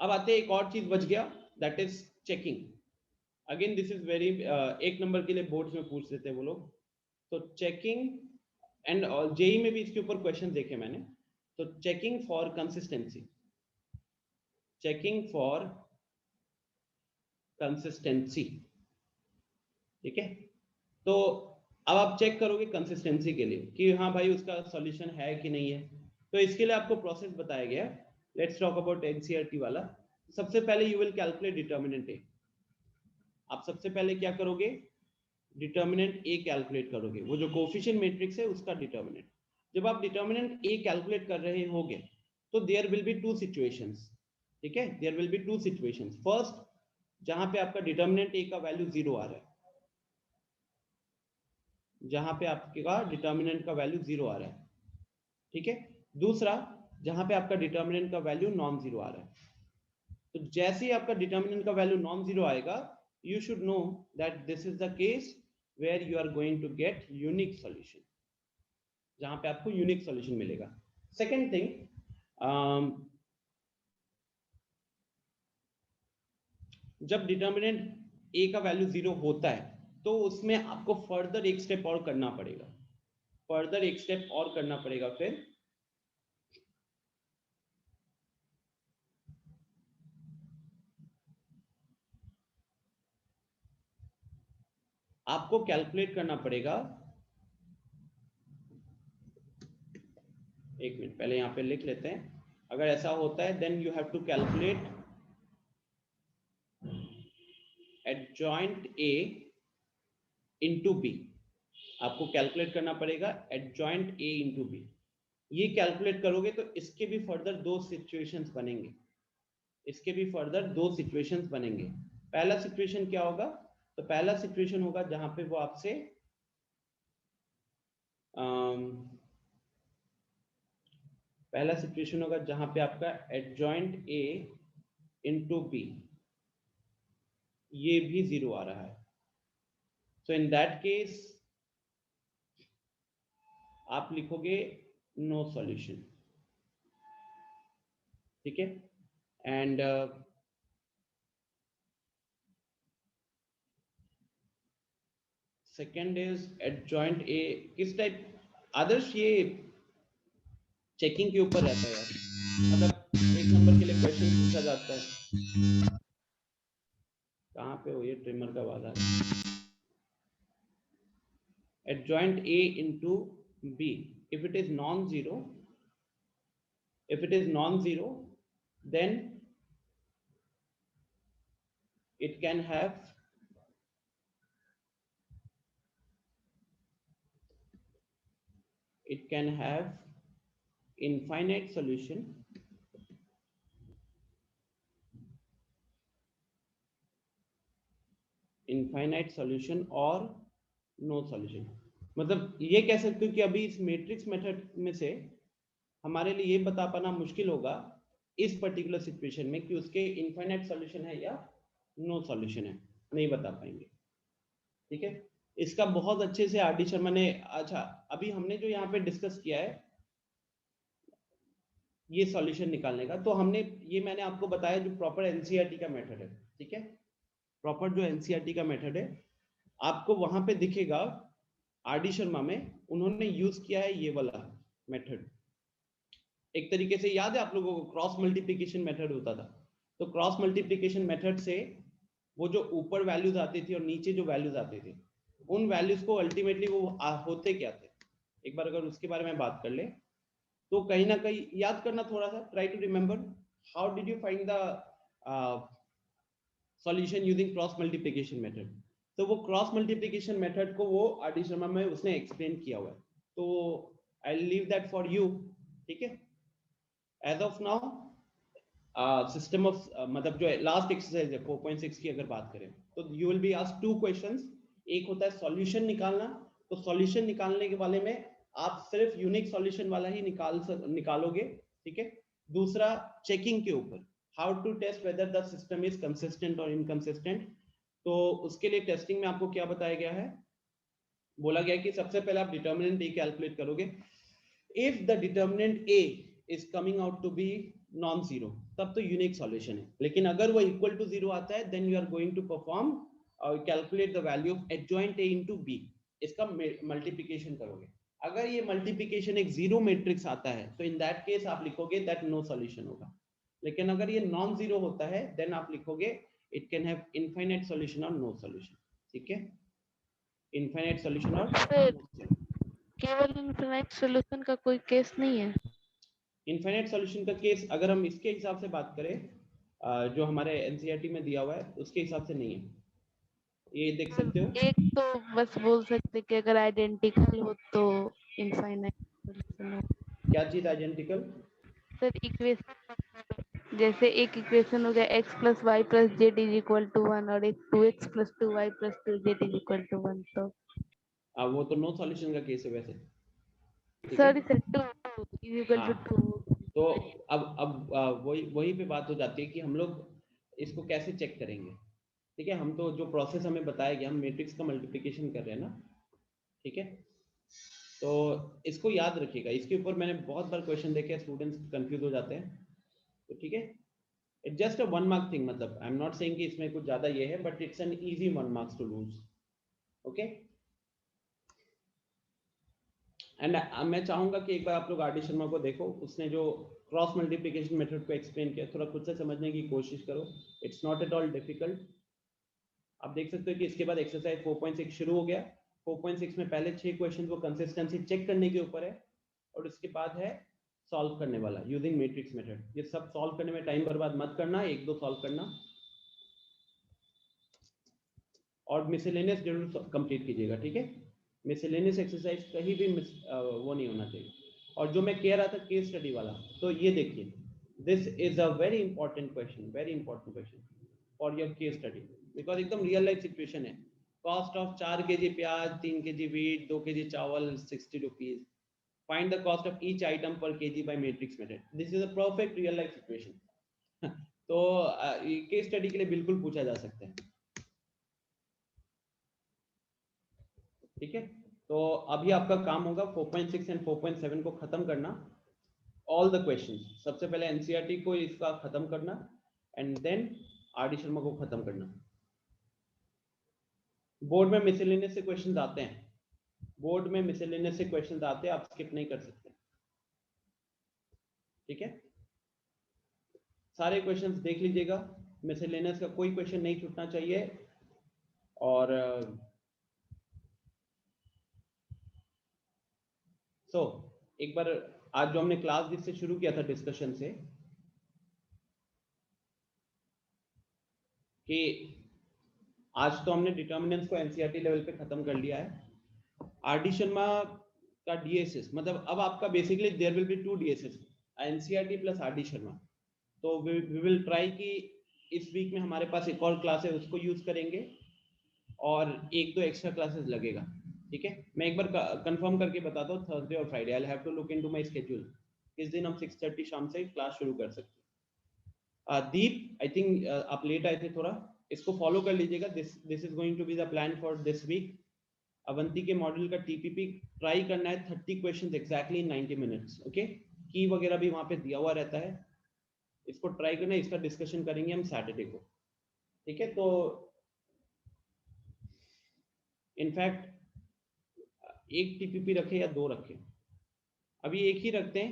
अब आते हैं एक और चीज बच गया, that is checking. Again this is very, एक नंबर के लिए बोर्ड्स में पूछ देते हैं वो लोग। तो चेकिंग एंड जेई में भी इसके ऊपर क्वेश्चन देखे मैंने। तो checking for consistency, checking for consistency, ठीक है। तो अब आप चेक करोगे कंसिस्टेंसी के लिए कि हाँ भाई उसका सॉल्यूशन है कि नहीं है। तो इसके लिए आपको प्रोसेस बताया गया। लेट्स टॉक अबाउट एनसीईआरटी वाला। सबसे पहले यू विल कैलकुलेट डिटर्मिनेंट ए। आप सबसे पहले क्या करोगे, डिटर्मिनेंट ए कैलकुलेट करोगे, वो जो कोफिशिएंट मैट्रिक्स है उसका डिटर्मिनेंट। जब आप डिटर्मिनेंट ए कैलकुलेट कर रहे होगे तो there will be two situations, ठीक है। There will be two situations. First, जहां पे आपका डिटर्मिनेंट ए का वैल्यू 0 आ रहा है, जहां पे आपका डिटर्मिनेंट का वैल्यू 0 आ रहा है, ठीक है। दूसरा, जहां पे आपका डिटर्मिनेंट का वैल्यू नॉन जीरो आ रहा है। तो जैसे ही आपका डिटर्मिनेंट का वैल्यू नॉन जीरो आएगा, you should know that this is the case where you are going to get unique solution, जहां पे आपको यूनिक सॉल्यूशन मिलेगा। सेकेंड थिंग, जब डिटर्मिनेंट ए का वैल्यू 0 होता है तो उसमें आपको फर्दर एक स्टेप और करना पड़ेगा, फर्दर एक स्टेप और करना पड़ेगा। फिर आपको कैलकुलेट करना पड़ेगा, एक मिनट पहले यहां पे लिख लेते हैं। अगर ऐसा होता है then you have to calculate adjoint A into B. आपको कैलकुलेट करना पड़ेगा एडजॉइंट ए इंटू बी। ये कैलकुलेट करोगे तो इसके भी फर्दर दो सिचुएशंस बनेंगे, इसके भी फर्दर दो सिचुएशंस बनेंगे। पहला सिचुएशन क्या होगा, तो पहला सिचुएशन होगा जहां पे वो आपसे पहला सिचुएशन होगा जहां पे आपका एडजॉइंट ए इंटू बी ये भी 0 आ रहा है। सो इन दैट केस आप लिखोगे नो सॉल्यूशन, ठीक है। And second is adjoint A. किस टाइप, आदर्श ये चेकिंग के ऊपर रहता है यार, मतलब एक नंबर के लिए क्वेश्चन पूछा जाता है। कहाँ पे हो, ये ट्रिमर का आवाज आ रहा है। Adjoint A into B, if it is non-zero, then it can have infinite solution, और नो सॉल्यूशन। मतलब ये कह सकते हो कि अभी इस मैट्रिक्स मेथड में से हमारे लिए ये बता पाना मुश्किल होगा इस पर्टिकुलर सिचुएशन में कि उसके इनफाइनाइट सॉल्यूशन है या नो सॉल्यूशन है, नहीं बता पाएंगे, ठीक है। इसका बहुत अच्छे से आर डी शर्मा ने, अच्छा अभी हमने जो यहाँ पे डिस्कस किया है ये सॉल्यूशन निकालने का, तो हमने ये मैंने आपको बताया जो प्रॉपर एनसीईआरटी का मेथड है, ठीक है। प्रॉपर जो एनसीईआरटी का मेथड है आपको वहां पे दिखेगा, आर डी शर्मा में उन्होंने यूज किया है ये वाला मेथड। एक तरीके से याद है आप लोगों को क्रॉस मल्टीप्लिकेशन मेथड होता था, तो क्रॉस मल्टीप्लिकेशन मेथड से वो जो ऊपर वैल्यूज आती थी और नीचे जो वैल्यूज आते थे उन वैल्यूज को अल्टीमेटली वो होते क्या थे, एक बार अगर उसके बारे में बात कर ले तो कहीं ना कहीं याद करना, थोड़ा सा try to remember how did you find the solution using cross multiplication method. तो वो क्रॉस मल्टीप्लिकेशन मेथड को वो आर डी शर्मा में उसने एक्सप्लेन किया हुआ है, तो I leave that for you, ठीक है। As of now system of मतलब जो लास्ट एक्सरसाइज है 4.6 की अगर बात करें तो you will be asked two questions. एक होता है सॉल्यूशन निकालना, तो सॉल्यूशन निकालने के वाले में आप सिर्फ यूनिक सॉल्यूशन वाला ही निकालोगे, ठीक है। दूसरा चेकिंग के ऊपर, how to test whether the system is consistent और इनकंसिस्टेंट। तो उसके लिए टेस्टिंग में आपको क्या बताया गया है, बोला गया कि सबसे पहले आप डिटर्मिनेंट ए कैलकुलेट करोगे। If the determinant A is coming out to be non-zero, तब तो यूनिक सॉल्यूशन है। लेकिन अगर वो इक्वल टू 0 आता है then you are going to perform calculate the value of adjoint A into B, इसका मल्टीप्लिकेशन करोगे। अगर ये मल्टीप्लिकेशन एक जीरो मैट्रिक्स आता है तो इन दैट केस आप लिखोगे दैट नो सॉल्यूशन होगा। लेकिन अगर ये नॉन जीरो होता है देन आप लिखोगे it can have infinite solution और नो सॉल्यूशन। ठीक है, इनफाइनाइट सॉल्यूशन और सर केवल इनफिनिट सॉल्यूशन का कोई केस नहीं है? इनफाइनाइट सॉल्यूशन का केस अगर हम इसके हिसाब से बात करें जो हमारे एनसीईआरटी में दिया हुआ है उसके हिसाब से नहीं है, ये देख सकते हो। एक तो बस बोल सकते कि अगर आइडेंटिकल हो तो इनफाइनाइट सॉल्यूशन हो। क्या चीज आइडेंटिकल? सर इक्वेशन, जैसे एक इक्वेशन हो गया x plus Y plus Z is equal to 1 और एक 2x plus 2y plus 2z is equal to 1, तो वो तो नो सॉल्यूशन का केस है वैसे। ठीक है, सॉरी सर 2 इज इक्वल हाँ टू 2। तो अब वही वही पे बात हो जाती है कि हम लोग इसको कैसे चेक करेंगे। ठीक है, हम तो जो प्रोसेस हमें बताया गया हम मैट्रिक्स का मल्टीप्लिकेशन कर रहे हैं ना। ठीक है, तो इसको याद रखिएगा, इसके ऊपर मैंने बहुत बार क्वेश्चन देखे, स्टूडेंट्स कंफ्यूज हो जाते हैं। तो ठीक है, it's just a 1 mark thing, मतलब आई एम नॉट सेइंग कि इसमें कुछ ज्यादा ये है, but it's an easy 1 marks to lose. Okay, and मैं चाहूंगा कि एक बार आप लोग आर डी शर्मा को देखो, उसने जो क्रॉस मल्टीप्लिकेशन मेथड को एक्सप्लेन किया, थोड़ा खुद से समझने की कोशिश करो, it's not at all difficult. आप देख सकते हो कि इसके बाद एक्सरसाइज 4.6 शुरू हो गया। 4.6 में पहले 6 क्वेश्चन को कंसिस्टेंसी चेक करने के ऊपर है, और उसके बाद है सॉल्व करने वाला यूजिंग मैट्रिक्स मेथड। ये सब सॉल्व करने में टाइम बर्बाद मत करना, एक दो सॉल्व करना, और मिसलेनियस जरूर कंप्लीट कीजिएगा। ठीक है, मिसलेनियस एक्सरसाइज कहीं भी वो नहीं होना चाहिए। और जो मैं कह रहा था केस स्टडी वाला, तो ये देखिए, this is a very important question, very important question for your case study, because एकदम रियल लाइफ सिचुएशन है। कॉस्ट ऑफ 4 kg प्याज, 3 kg वीट, 2 kg चावल, 60 rupees. Find the cost of each item per kg by matrix method. This is a perfect real life situation. तो case study के लिए बिल्कुल पूछा जा सकता है। ठीक है, तो अभी आपका काम होगा 4.6 एंड 4.7 को खत्म करना, ऑल द क्वेश्चंस। सबसे पहले एनसीईआरटी को इसका खत्म करना, and then R D Sharma को खत्म करना। बोर्ड में मिसलेनियस से क्वेश्चंस आते हैं, बोर्ड में मिसलेनियस से क्वेश्चंस आते हैं, आप स्किप नहीं कर सकते। ठीक है, सारे क्वेश्चंस देख लीजिएगा, मिसलेनियस का कोई क्वेश्चन नहीं छूटना चाहिए। और एक बार आज जो हमने क्लास जिससे शुरू किया था डिस्कशन से, कि आज तो हमने डिटर्मिनेंट्स को एनसीईआरटी लेवल पे खत्म कर लिया है। आर डी शर्मा का डीएसएस, मतलब अब आपका basically there will be 2 DSS, NCERT plus R D Sharma. तो वी विल ट्राई कि इस वीक में हमारे पास एक और क्लास है, उसको यूज करेंगे, और एक दो एक्स्ट्रा क्लासेस लगेगा। ठीक है, मैं एक बार कंफर्म करके बताता हूँ, थर्सडे और Friday. I have to look into my schedule, किस दिन हम 6:30 शाम से क्लास शुरू कर सकते हैं। दीप, आई थिंक आप लेट आए थे थोड़ा, इसको फॉलो कर लीजिएगा। This is going to be the plan for this week. Avanti के मॉडल का टीपीपी ट्राई करना है 30 questions exactly in 90 minutes. Okay, की वगैरह भी वहां पे दिया हुआ रहता है, इसको ट्राई करना है। इसका डिस्कशन करेंगे हम सैटरडे को। ठीक है, तो इनफैक्ट एक टीपीपी रखे या दो रखे, अभी एक ही रखते हैं,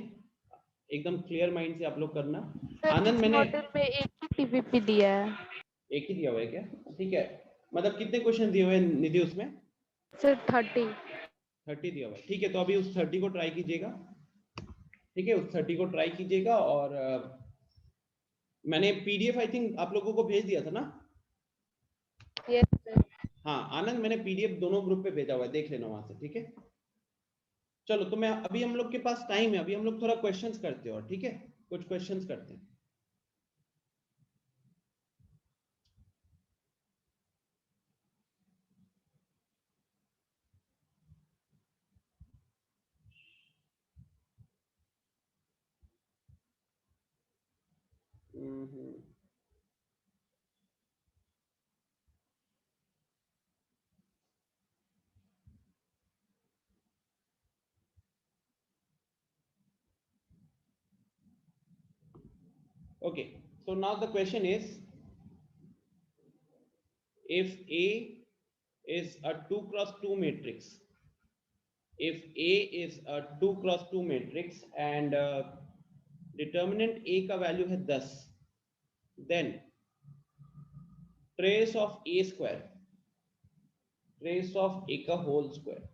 एकदम क्लियर माइंड से आप लोग करना। सर आनंद, इस मैंने मॉडल में एक ही टीपीपी दिया है। एक ही दिया हुआ है क्या? ठीक है, मतलब कितने क्वेश्चन दिए हुए हैं निधि उसमें? सर 30। 30 दिया हुआ है। ठीक है, तो अभी उस 30 को ट्राई कीजिएगा। ठीक है, उस 30 को ट्राई कीजिएगा। और मैंने पीडीएफ आई थिंक आप लोगों को भेज दिया था ना? Yes sir. हाँ आनंद, मैंने पीडीएफ दोनों ग्रुप पे भेजा हुआ है, देख लेना वहां से। ठीक है, चलो, तो मैं अभी, हम लोग के पास टाइम है, अभी हम लोग थोड़ा क्वेश्चंस करते हैं, और ठीक है, कुछ क्वेश्चंस करते हैं। हम्म, Okay, so now the question is, if A is a 2 cross 2 matrix, if A is a 2 cross 2 matrix and determinant A का वैल्यू है 10, then trace of A square, trace of A का whole square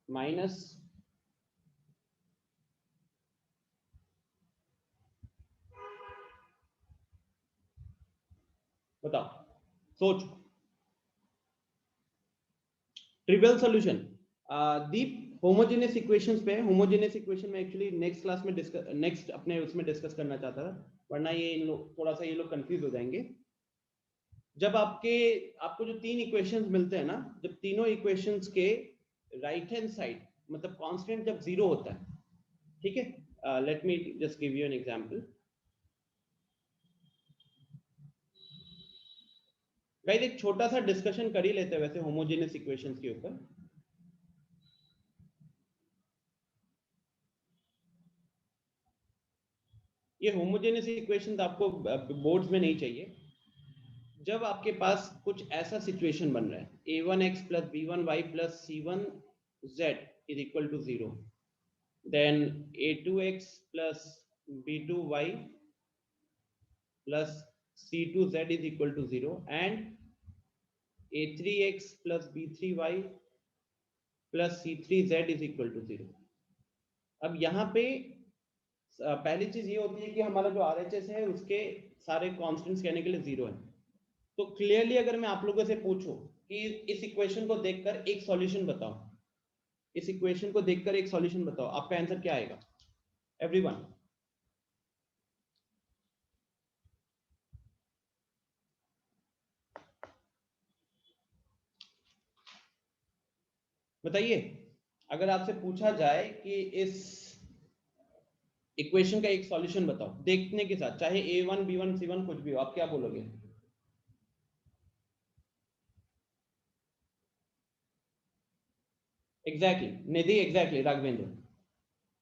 minus बताओ, सोच। Trivial solution दीप homogeneous equations पे, homogeneous equation में actually next class में discuss, next अपने उसमें डिस्कस करना चाहता था, वरना ये थोड़ा सा ये लोग कंफ्यूज हो जाएंगे। जब आपको जो तीन इक्वेशंस मिलते हैं ना, जब तीनों इक्वेशंस के राइट हैंड साइड मतलब कांस्टेंट जब जीरो होता है, ठीक है, let me just give you an example. Guys एक छोटा सा डिस्कशन कर ही लेते हैं वैसे होमोजेनियस इक्वेशंस के ऊपर। ये होमोजेनियस इक्वेशंस आपको बोर्ड्स में नहीं चाहिए। जब आपके पास कुछ ऐसा सिचुएशन बन रहा है, a1x plus b1y plus c1z is equal to 0, then a2x plus b2y plus c2z is equal to 0 and a3x plus b3y plus c3z is equal to 0। अब यहाँ पे पहली चीज ये होती है कि हमारा जो RHS है उसके सारे कांस्टेंट्स कहने के लिए 0 है। तो क्लियरली अगर मैं आप लोगों से पूछूं कि इस इक्वेशन को देखकर एक सॉल्यूशन बताओ, इस इक्वेशन को देखकर एक सॉल्यूशन बताओ, आपका आंसर क्या आएगा एवरीवन? बताइए, अगर आपसे पूछा जाए कि इस इक्वेशन का एक सॉल्यूशन बताओ देखने के साथ, चाहे a1 b1 c1 कुछ भी हो, आप क्या बोलोगे? एग्जैक्टली निधि, एग्जैक्टली राघवेंद्र,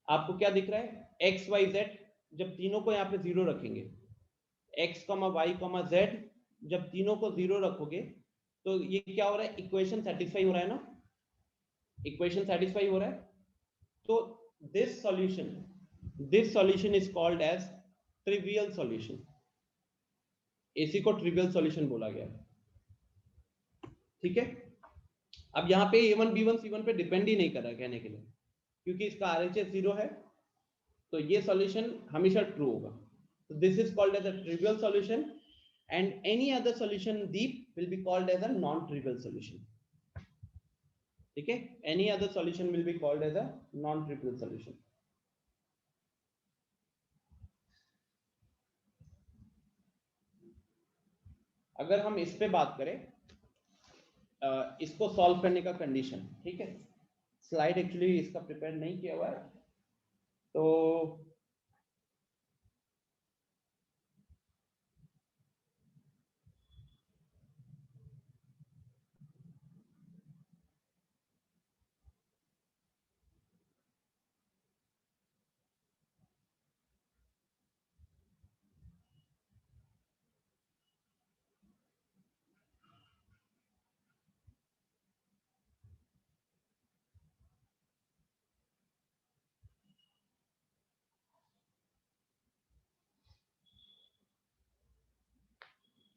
आपको क्या दिख रहा है? एक्स वाई जेड, जब तीनों को यहाँ पे 0 रखेंगे, x, y, z, जब तीनों को 0 रखोगे तो ये क्या हो रहा है? इक्वेशन सेटिस्फाई हो रहा है ना, इक्वेशन सेटिस्फाई हो रहा है। तो this solution is called as trivial solution. इसी को ट्रिवियल सॉल्यूशन बोला गया है, ठीक है। अब यहाँ पे a1 b1 c1 पे डिपेंड ही नहीं कर रहा कहने के लिए, क्योंकि इसका RHS 0 है, तो ये सॉल्यूशन हमेशा ट्रू होगा। So this is called as a trivial solution and any other solution deep will be called as a non-trivial solution, ठीक है? Any other solution will be called as a non-trivial solution। अगर हम इस पे बात करें, इसको सॉल्व करने का कंडीशन, ठीक है, स्लाइड एक्चुअली इसका प्रिपेयर नहीं किया हुआ है, तो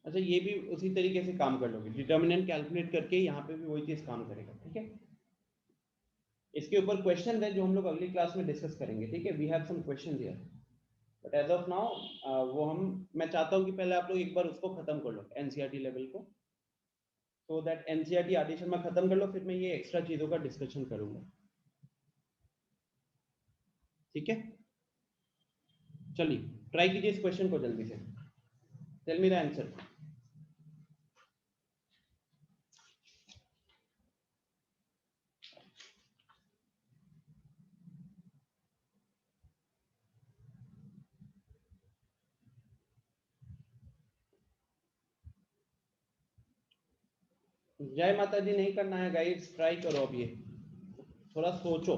अच्छा ये भी उसी तरीके से काम कर लोगे, डिटर्मिनेंट कैलकुलेट करके यहाँ पे भी वही चीज काम करेगा, ठीक है। इसके ऊपर क्वेश्चन है जो हम लोग अगली क्लास में डिस्कस करेंगे, ठीक है। We have some question here, but as of now वो मैं चाहता हूँ कि पहले आप लोग एक बार उसको खत्म कर लो NCERT लेवल को, सो दैट NCERT आदि शर्मा खत्म कर लो, फिर मैं ये एक्स्ट्रा चीजों का डिस्कशन करूंगा, ठीक है। चलिए ट्राई कीजिए इस क्वेश्चन को जल्दी से, टेल मी द आंसर। जय माता जी नहीं करना है गाइस, ट्राई करो, अब ये थोड़ा सोचो।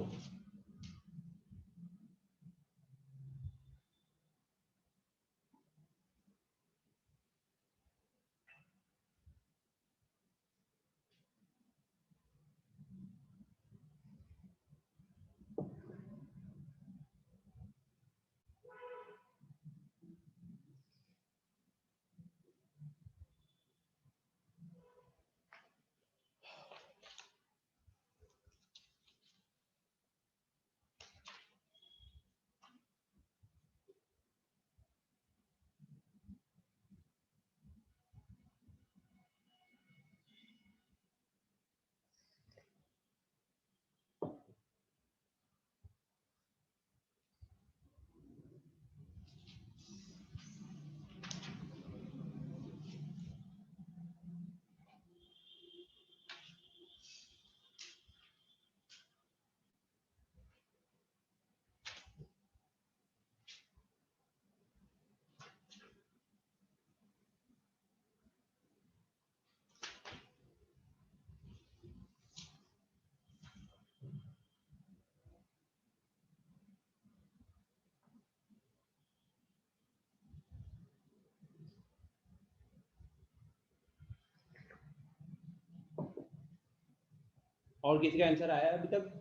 और किसी का आंसर आया अभी तक?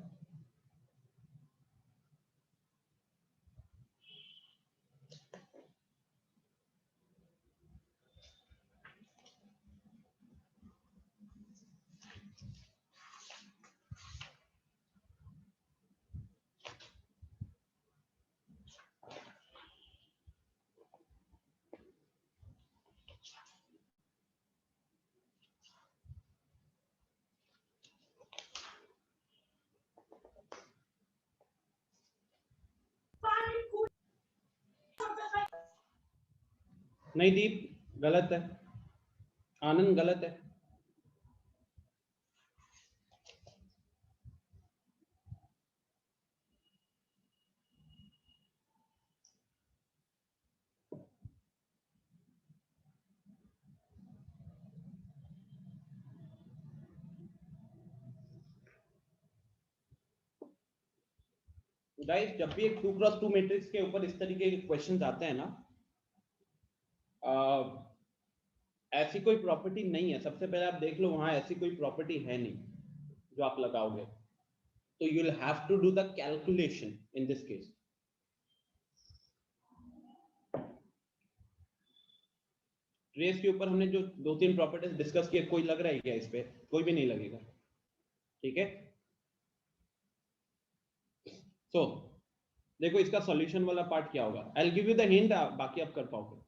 नहीं दीप गलत है, आनंद गलत है। गाइस जब भी एक 2x2 मैट्रिक्स के ऊपर इस तरीके के क्वेश्चंस आते हैं ना, ऐसी कोई प्रॉपर्टी नहीं है। सबसे पहले आप देख लो वहां ऐसी कोई प्रॉपर्टी है नहीं जो आप लगाओगे, तो you will have to do the calculation in this case. Trace के ऊपर हमने जो 2-3 प्रॉपर्टीज डिस्कस किए, कोई लग रहा है क्या इस पे? कोई भी नहीं लगेगा, ठीक है। सो देखो इसका सॉल्यूशन वाला पार्ट क्या होगा, I will give you the hint, बाकी आप कर पाओगे।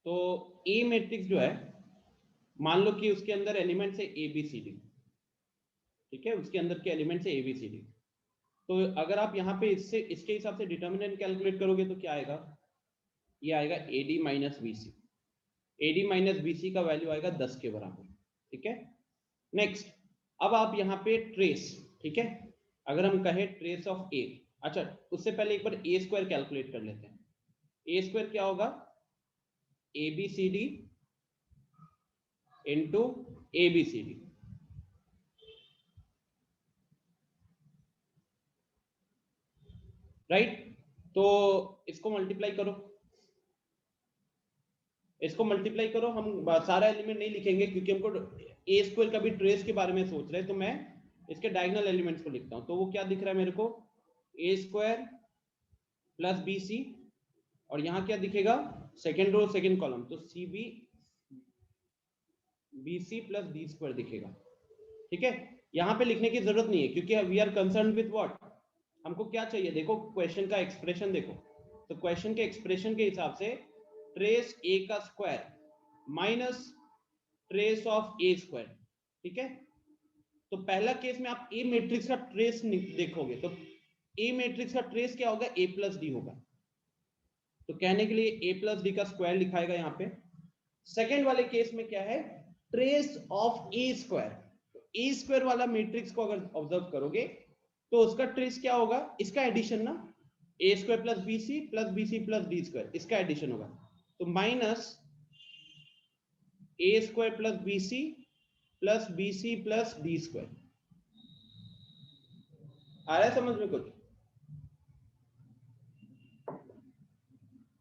तो ए मैट्रिक्स जो है, मान लो कि उसके अंदर एलिमेंट्स है ए बी सी डी, ठीक है, उसके अंदर के एलिमेंट्स है ए बी सी डी। तो अगर आप यहाँ पे इससे इसके हिसाब से डिटर्मिनेंट कैलकुलेट करोगे तो क्या आएगा, ये आएगा A D minus B C. A D minus B C का वैल्यू आएगा 10 के बराबर, ठीक है। नेक्स्ट, अब आप यहाँ पे ट्रेस, ठीक है, अगर हम कहें ट्रेस ऑफ ए, अच्छा उससे पहले एक बार ए स्क्वायर कैलकुलेट कर लेते हैं। ए स्क्वायर क्या होगा, A B C D into A B C D, right. तो इसको मल्टीप्लाई करो, इसको मल्टीप्लाई करो। हम सारा एलिमेंट नहीं लिखेंगे क्योंकि हमको ए स्क्वायर का भी ट्रेस के बारे में सोच रहे हैं, तो मैं इसके डायगोनल एलिमेंट्स को लिखता हूं। तो वो क्या दिख रहा है मेरे को, A square plus B C, और यहां क्या दिखेगा, सेकेंड रो सेकेंड कॉलम, तो C B B C plus D square दिखेगा, ठीक है। यहां पे लिखने की जरूरत नहीं है क्योंकि we are concern with what, हमको क्या चाहिए, देखो क्वेश्चन का एक्सप्रेशन देखो। तो क्वेश्चन के एक्सप्रेशन के हिसाब से ट्रेस ए का square minus trace of A square, ठीक है। तो पहला केस में आप ए मैट्रिक्स का ट्रेस देखोगे तो ए मैट्रिक्स का ट्रेस क्या होगा, ए प्लस डी होगा। तो कहने के लिए ए प्लस डी का स्क्वायर लिखाएगा यहाँ पे। सेकेंड वाले केस में क्या है, trace of A square. A square वाला मैट्रिक्स को अगर ऑब्जर्व करोगे तो उसका ट्रेस क्या होगा, इसका एडिशन ना, A square plus B C plus D square, इसका एडिशन होगा। तो minus A square plus B C plus D square. आ रहा है समझ में कुछ?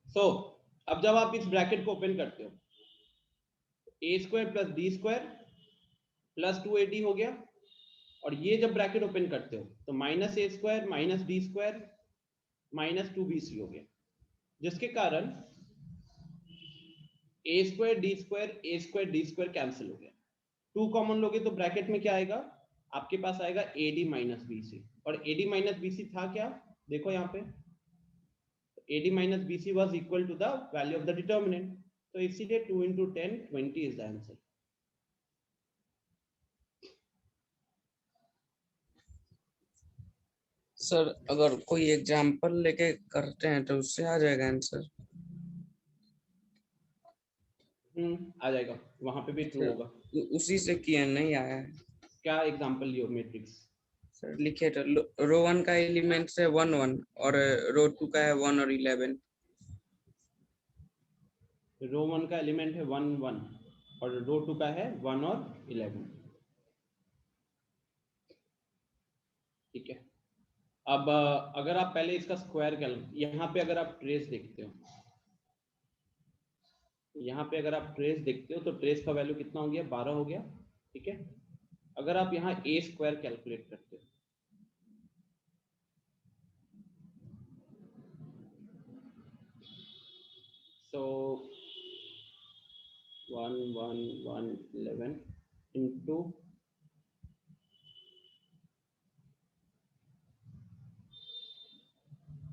सो अब जब आप इस ब्रैकेट को ओपन करते हो, A square plus D square plus 2ad हो गया, और ये जब ब्रैकेट ओपन करते हो तो minus A square minus D square minus 2bc हो गया, जिसके कारण A square D square cancel हो गया। 2 कॉमन लोगे तो ब्रैकेट में क्या आएगा, आपके पास आएगा A D minus B C, और A D minus B C था क्या, देखो यहाँ पे A D minus B C was equal to the value of the determinant. तो इसीलिए 2 into 10 20 is the answer. Sir अगर कोई एग्जांपल लेके करते हैं तो उससे आ जाएगा आंसर? आ जाएगा, वहां पे भी ट्रू होगा। उसी से किया नहीं आया है। क्या एग्जांपल लियो मैट्रिक्स? सर लिखे तो रो 1 का एलिमेंट है 1 1 और रो 2 का है 1 और 11। रो 1 का एलिमेंट है 1 1 और रो 2 का है 1 और 11, ठीक है। अब अगर आप पहले इसका स्क्वायर कर, यहाँ पे अगर आप ट्रेस देखते हो यहाँ पे अगर आप ट्रेस देखते हो तो ट्रेस का वैल्यू कितना हो गया, 12 हो गया, ठीक है। अगर आप यहाँ ए स्क्वायर कैलकुलेट करते हो, सो 1111 इंटू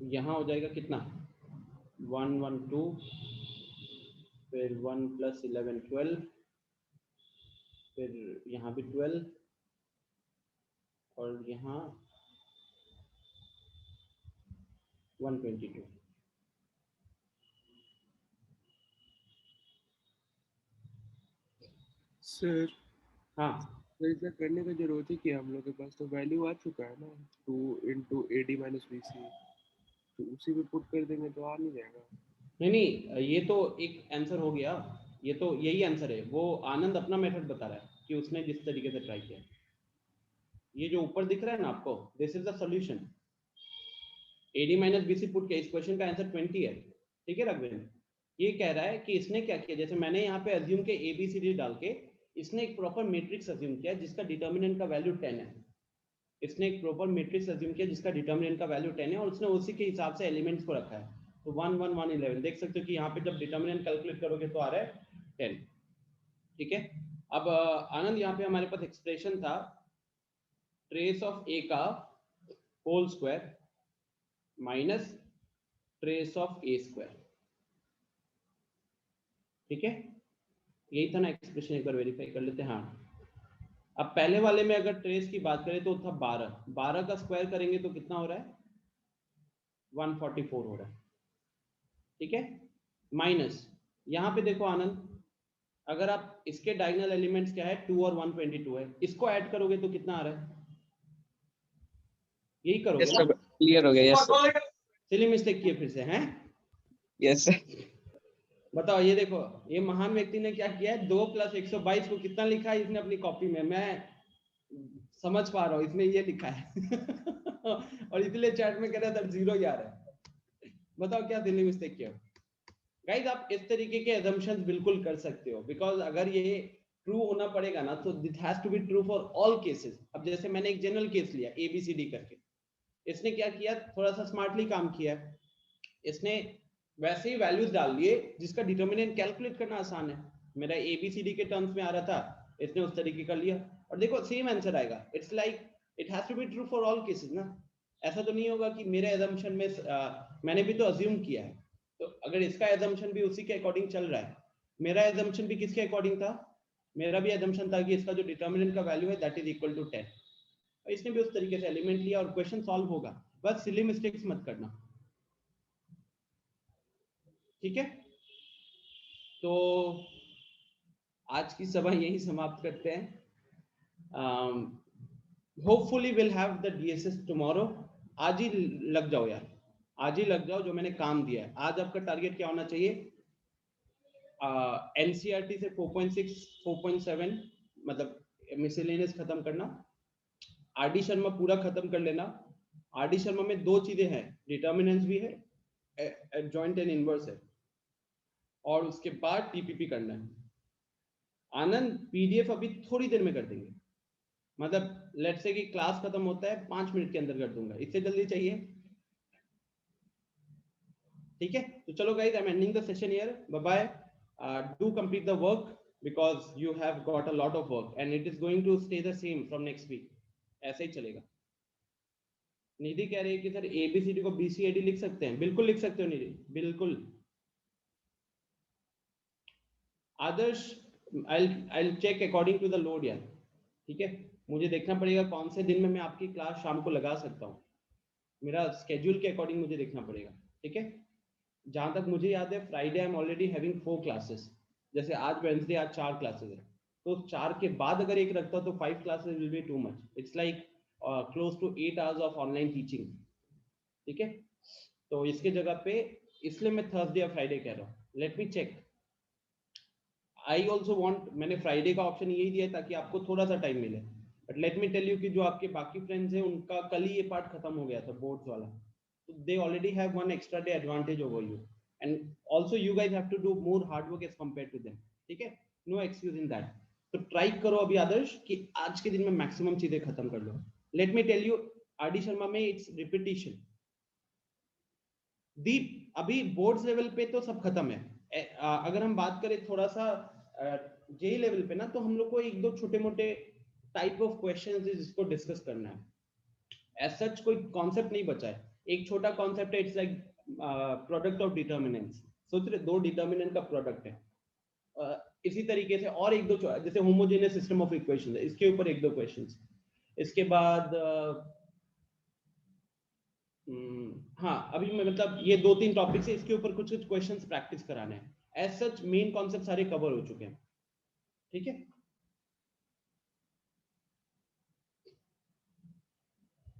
यहाँ हो जाएगा कितना, 112, फिर 1 + 11 12, फिर यहाँ भी 12 और यहाँ 122। सर हाँ तो ऐसा करने का जरूरत ही क्या, हम लोग के पास तो वैल्यू आ चुका है ना 2 × AD - BC, तो उसी में पुट कर देंगे तो आ नहीं जाएगा। नहीं, ये तो एक आंसर हो गया, ये तो यही आंसर है। वो आनंद अपना मेथड बता रहा है कि उसने जिस तरीके से ट्राई किया। ये जो ऊपर दिख रहा है ना आपको, this is the solution. AD - BC put किया, इस क्वेश्चन का आंसर 20 है, ठीक है रघुवीर। ये कह रहा है कि इसने क्या किया, जैसे मैंने यहाँ पे अज्यूम के ABCD डाल के, इसने एक प्रॉपर मैट्रिक्स अज्यूम किया जिसका डिटर्मिनेंट का वैल्यू 10 है। इसने एक प्रॉपर मैट्रिक्स अज्यूम किया जिसका डिटर्मिनेंट का वैल्यू 10 है और उसने उसी के हिसाब से एलिमेंट्स को रखा है। तो 1 1 1 11 देख सकते हो कि यहाँ पे जब डिटर्मिनेंट कैलकुलेट करोगे तो आ रहा है 10, ठीक है। अब आनंद, यहाँ पे हमारे पास एक्सप्रेशन था ट्रेस ऑफ ए का whole square minus trace of A square, ठीक है। यही था ना एक्सप्रेशन, एक बार वेरीफाई कर लेते हैं। हाँ, अब पहले वाले में अगर ट्रेस की बात करें तो था 12, 12 का स्क्वायर करेंगे तो कितना हो रहा है, 144 हो रहा है, ठीक है। माइनस यहाँ पे देखो आनंद, अगर आप इसके डायगोनल एलिमेंट्स क्या है, 2 और 122 है, इसको ऐड करोगे तो कितना आ रहा है, यही करोगे ना। क्लियर हो गया। Yes sir. सिली मिस्टेक किए फिर से हैं। Yes sir. बताओ, ये देखो, ये महान व्यक्ति ने क्या किया है, 2 + 122 को कितना लिखा है इसने अपनी कॉपी में, मैं समझ पा रहा हूँ, इसमें ये लिखा है और इसलिए चैट में कह रहा था 0 ही आ रहा है। बताओ क्या सिली मिस्टेक किया। गाइस, आप इस तरीके के assumptions बिल्कुल कर सकते हो, बिकॉज अगर ये ट्रू होना पड़ेगा ना तो it has to be true for all cases. अब जैसे मैंने एक जनरल केस लिया ABCD करके, इसने क्या किया, थोड़ा सा स्मार्टली काम किया, इसने वैसे ही वैल्यूज डाल दिए जिसका डिटर्मिनेंट कैलकुलेट करना आसान है। मेरा ABCD के टर्म्स में आ रहा था, इसने उस तरीके का लिया और देखो सेम आंसर आएगा। It's like it has to be true for all cases ना। ऐसा तो नहीं होगा कि मेरे assumption में मैंने भी तो अज्यूम किया है, तो अगर इसका assumption भी उसी के अकॉर्डिंग चल रहा है, मेरा assumption भी किसके अकॉर्डिंग था, मेरा भी assumption था कि इसका जो डिटर्मिनेंट का वैल्यू है दैट इज इक्वल टू 10, और इसने भी उस तरीके से एलिमेंट लिया और क्वेश्चन सॉल्व होगा। बस सिली मिस्टेक्स मत करना, ठीक है। तो आज की सभा यही समाप्त करते हैं। Hopefully will have the DSS tomorrow. आज ही लग जाओ यार, आज ही लग जाओ, जो मैंने काम दिया है। आज आपका टारगेट क्या होना चाहिए, NCERT से 4.6 4.7 मतलब मिसलेनियस खत्म करना, RD शर्मा पूरा खत्म कर लेना। RD शर्मा में 2 चीजें हैं, डिटर्मिनेंट्स भी है, एडजॉइंट एंड इनवर्स है, और उसके बाद TPP करना है। आनंद PDF अभी थोड़ी देर में कर देंगे, मतलब लेट्स से कि क्लास खत्म होता है 5 मिनट के अंदर कर दूंगा, इससे जल्दी चाहिए, ठीक है। तो चलो guys, I am ending the session here, bye bye. Do complete the work because you have got a lot of work and it is going to stay the same from next week, ऐसे ही चलेगा। निधि कह रही है कि sir ABCD को BCAD लिख सकते हैं, बिल्कुल लिख सकते हो निधि, बिल्कुल। आदर्श, I'll check according to the load यार, ठीक है। मुझे देखना पड़ेगा कौन से दिन में मैं आपकी क्लास शाम को लगा सकता हूँ, मेरा स्केड्यूल के अकॉर्डिंग मुझे देखना पड़ेगा, ठीक है। जहां तक मुझे याद है Friday I am already having 4 classes, जैसे आज वेडनेसडे, आज 4 क्लासेस है, तो 4 के बाद अगर एक रखता तो 5 classes will be too much. It's like close to 8 hours of online teaching, ठीक है। तो इसके जगह पे इसलिए मैं थर्सडे या फ्राइडे कह रहा हूँ, let me check. I also want, मैंने फ्राइडे का ऑप्शन यही दिया ताकि आपको थोड़ा सा टाइम मिले, but let me tell you कि जो आपके बाकी फ्रेंड्स हैं उनका कल ही ये पार्ट खत्म हो गया था बोर्ड्स वाला, so they already have one extra day advantage over you and also you guys have to do more hard work as compared to them. ठीक है, no excuse in that. तो ट्राई करो अभी आदर्श कि आज के दिन में मैक्सिमम चीजें खत्म कर लो. Let me tell you, RD Sharma में इट्स रिपीटिशन. दीप अभी बोर्ड्स लेवल पे तो सब खत्म है. अगर हम बात करें थोड़ा सा जेई लेवल पे ना, तो हम लोग को एक दो छोटे मोटे टाइप ऑफ क्वेश्चंस है जिसको डिस्कस करना है. एज सच कोई कॉन्सेप्ट नहीं बचा है. एक छोटा कॉन्सेप्ट है, it's like product of determinants. सोच रहे दो डिटर्मिनेंट का प्रोडक्ट है. इसी तरीके से और एक दो, जैसे होमोजेनियस सिस्टम ऑफ इक्वेशंस है, इसके ऊपर एक दो क्वेश्चंस. इसके बाद हाँ, अभी मैं मतलब ये दो तीन टॉपिक्स है, इसके ऊपर कुछ कुछ क्वेश्चंस प्रैक्टिस कराने हैं. एज सच मेन कॉन्सेप्ट सारे कवर हो चुके हैं. ठीक है,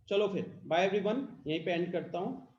चलो फिर बाय एवरीवन, यहीं पे एंड करता हूँ.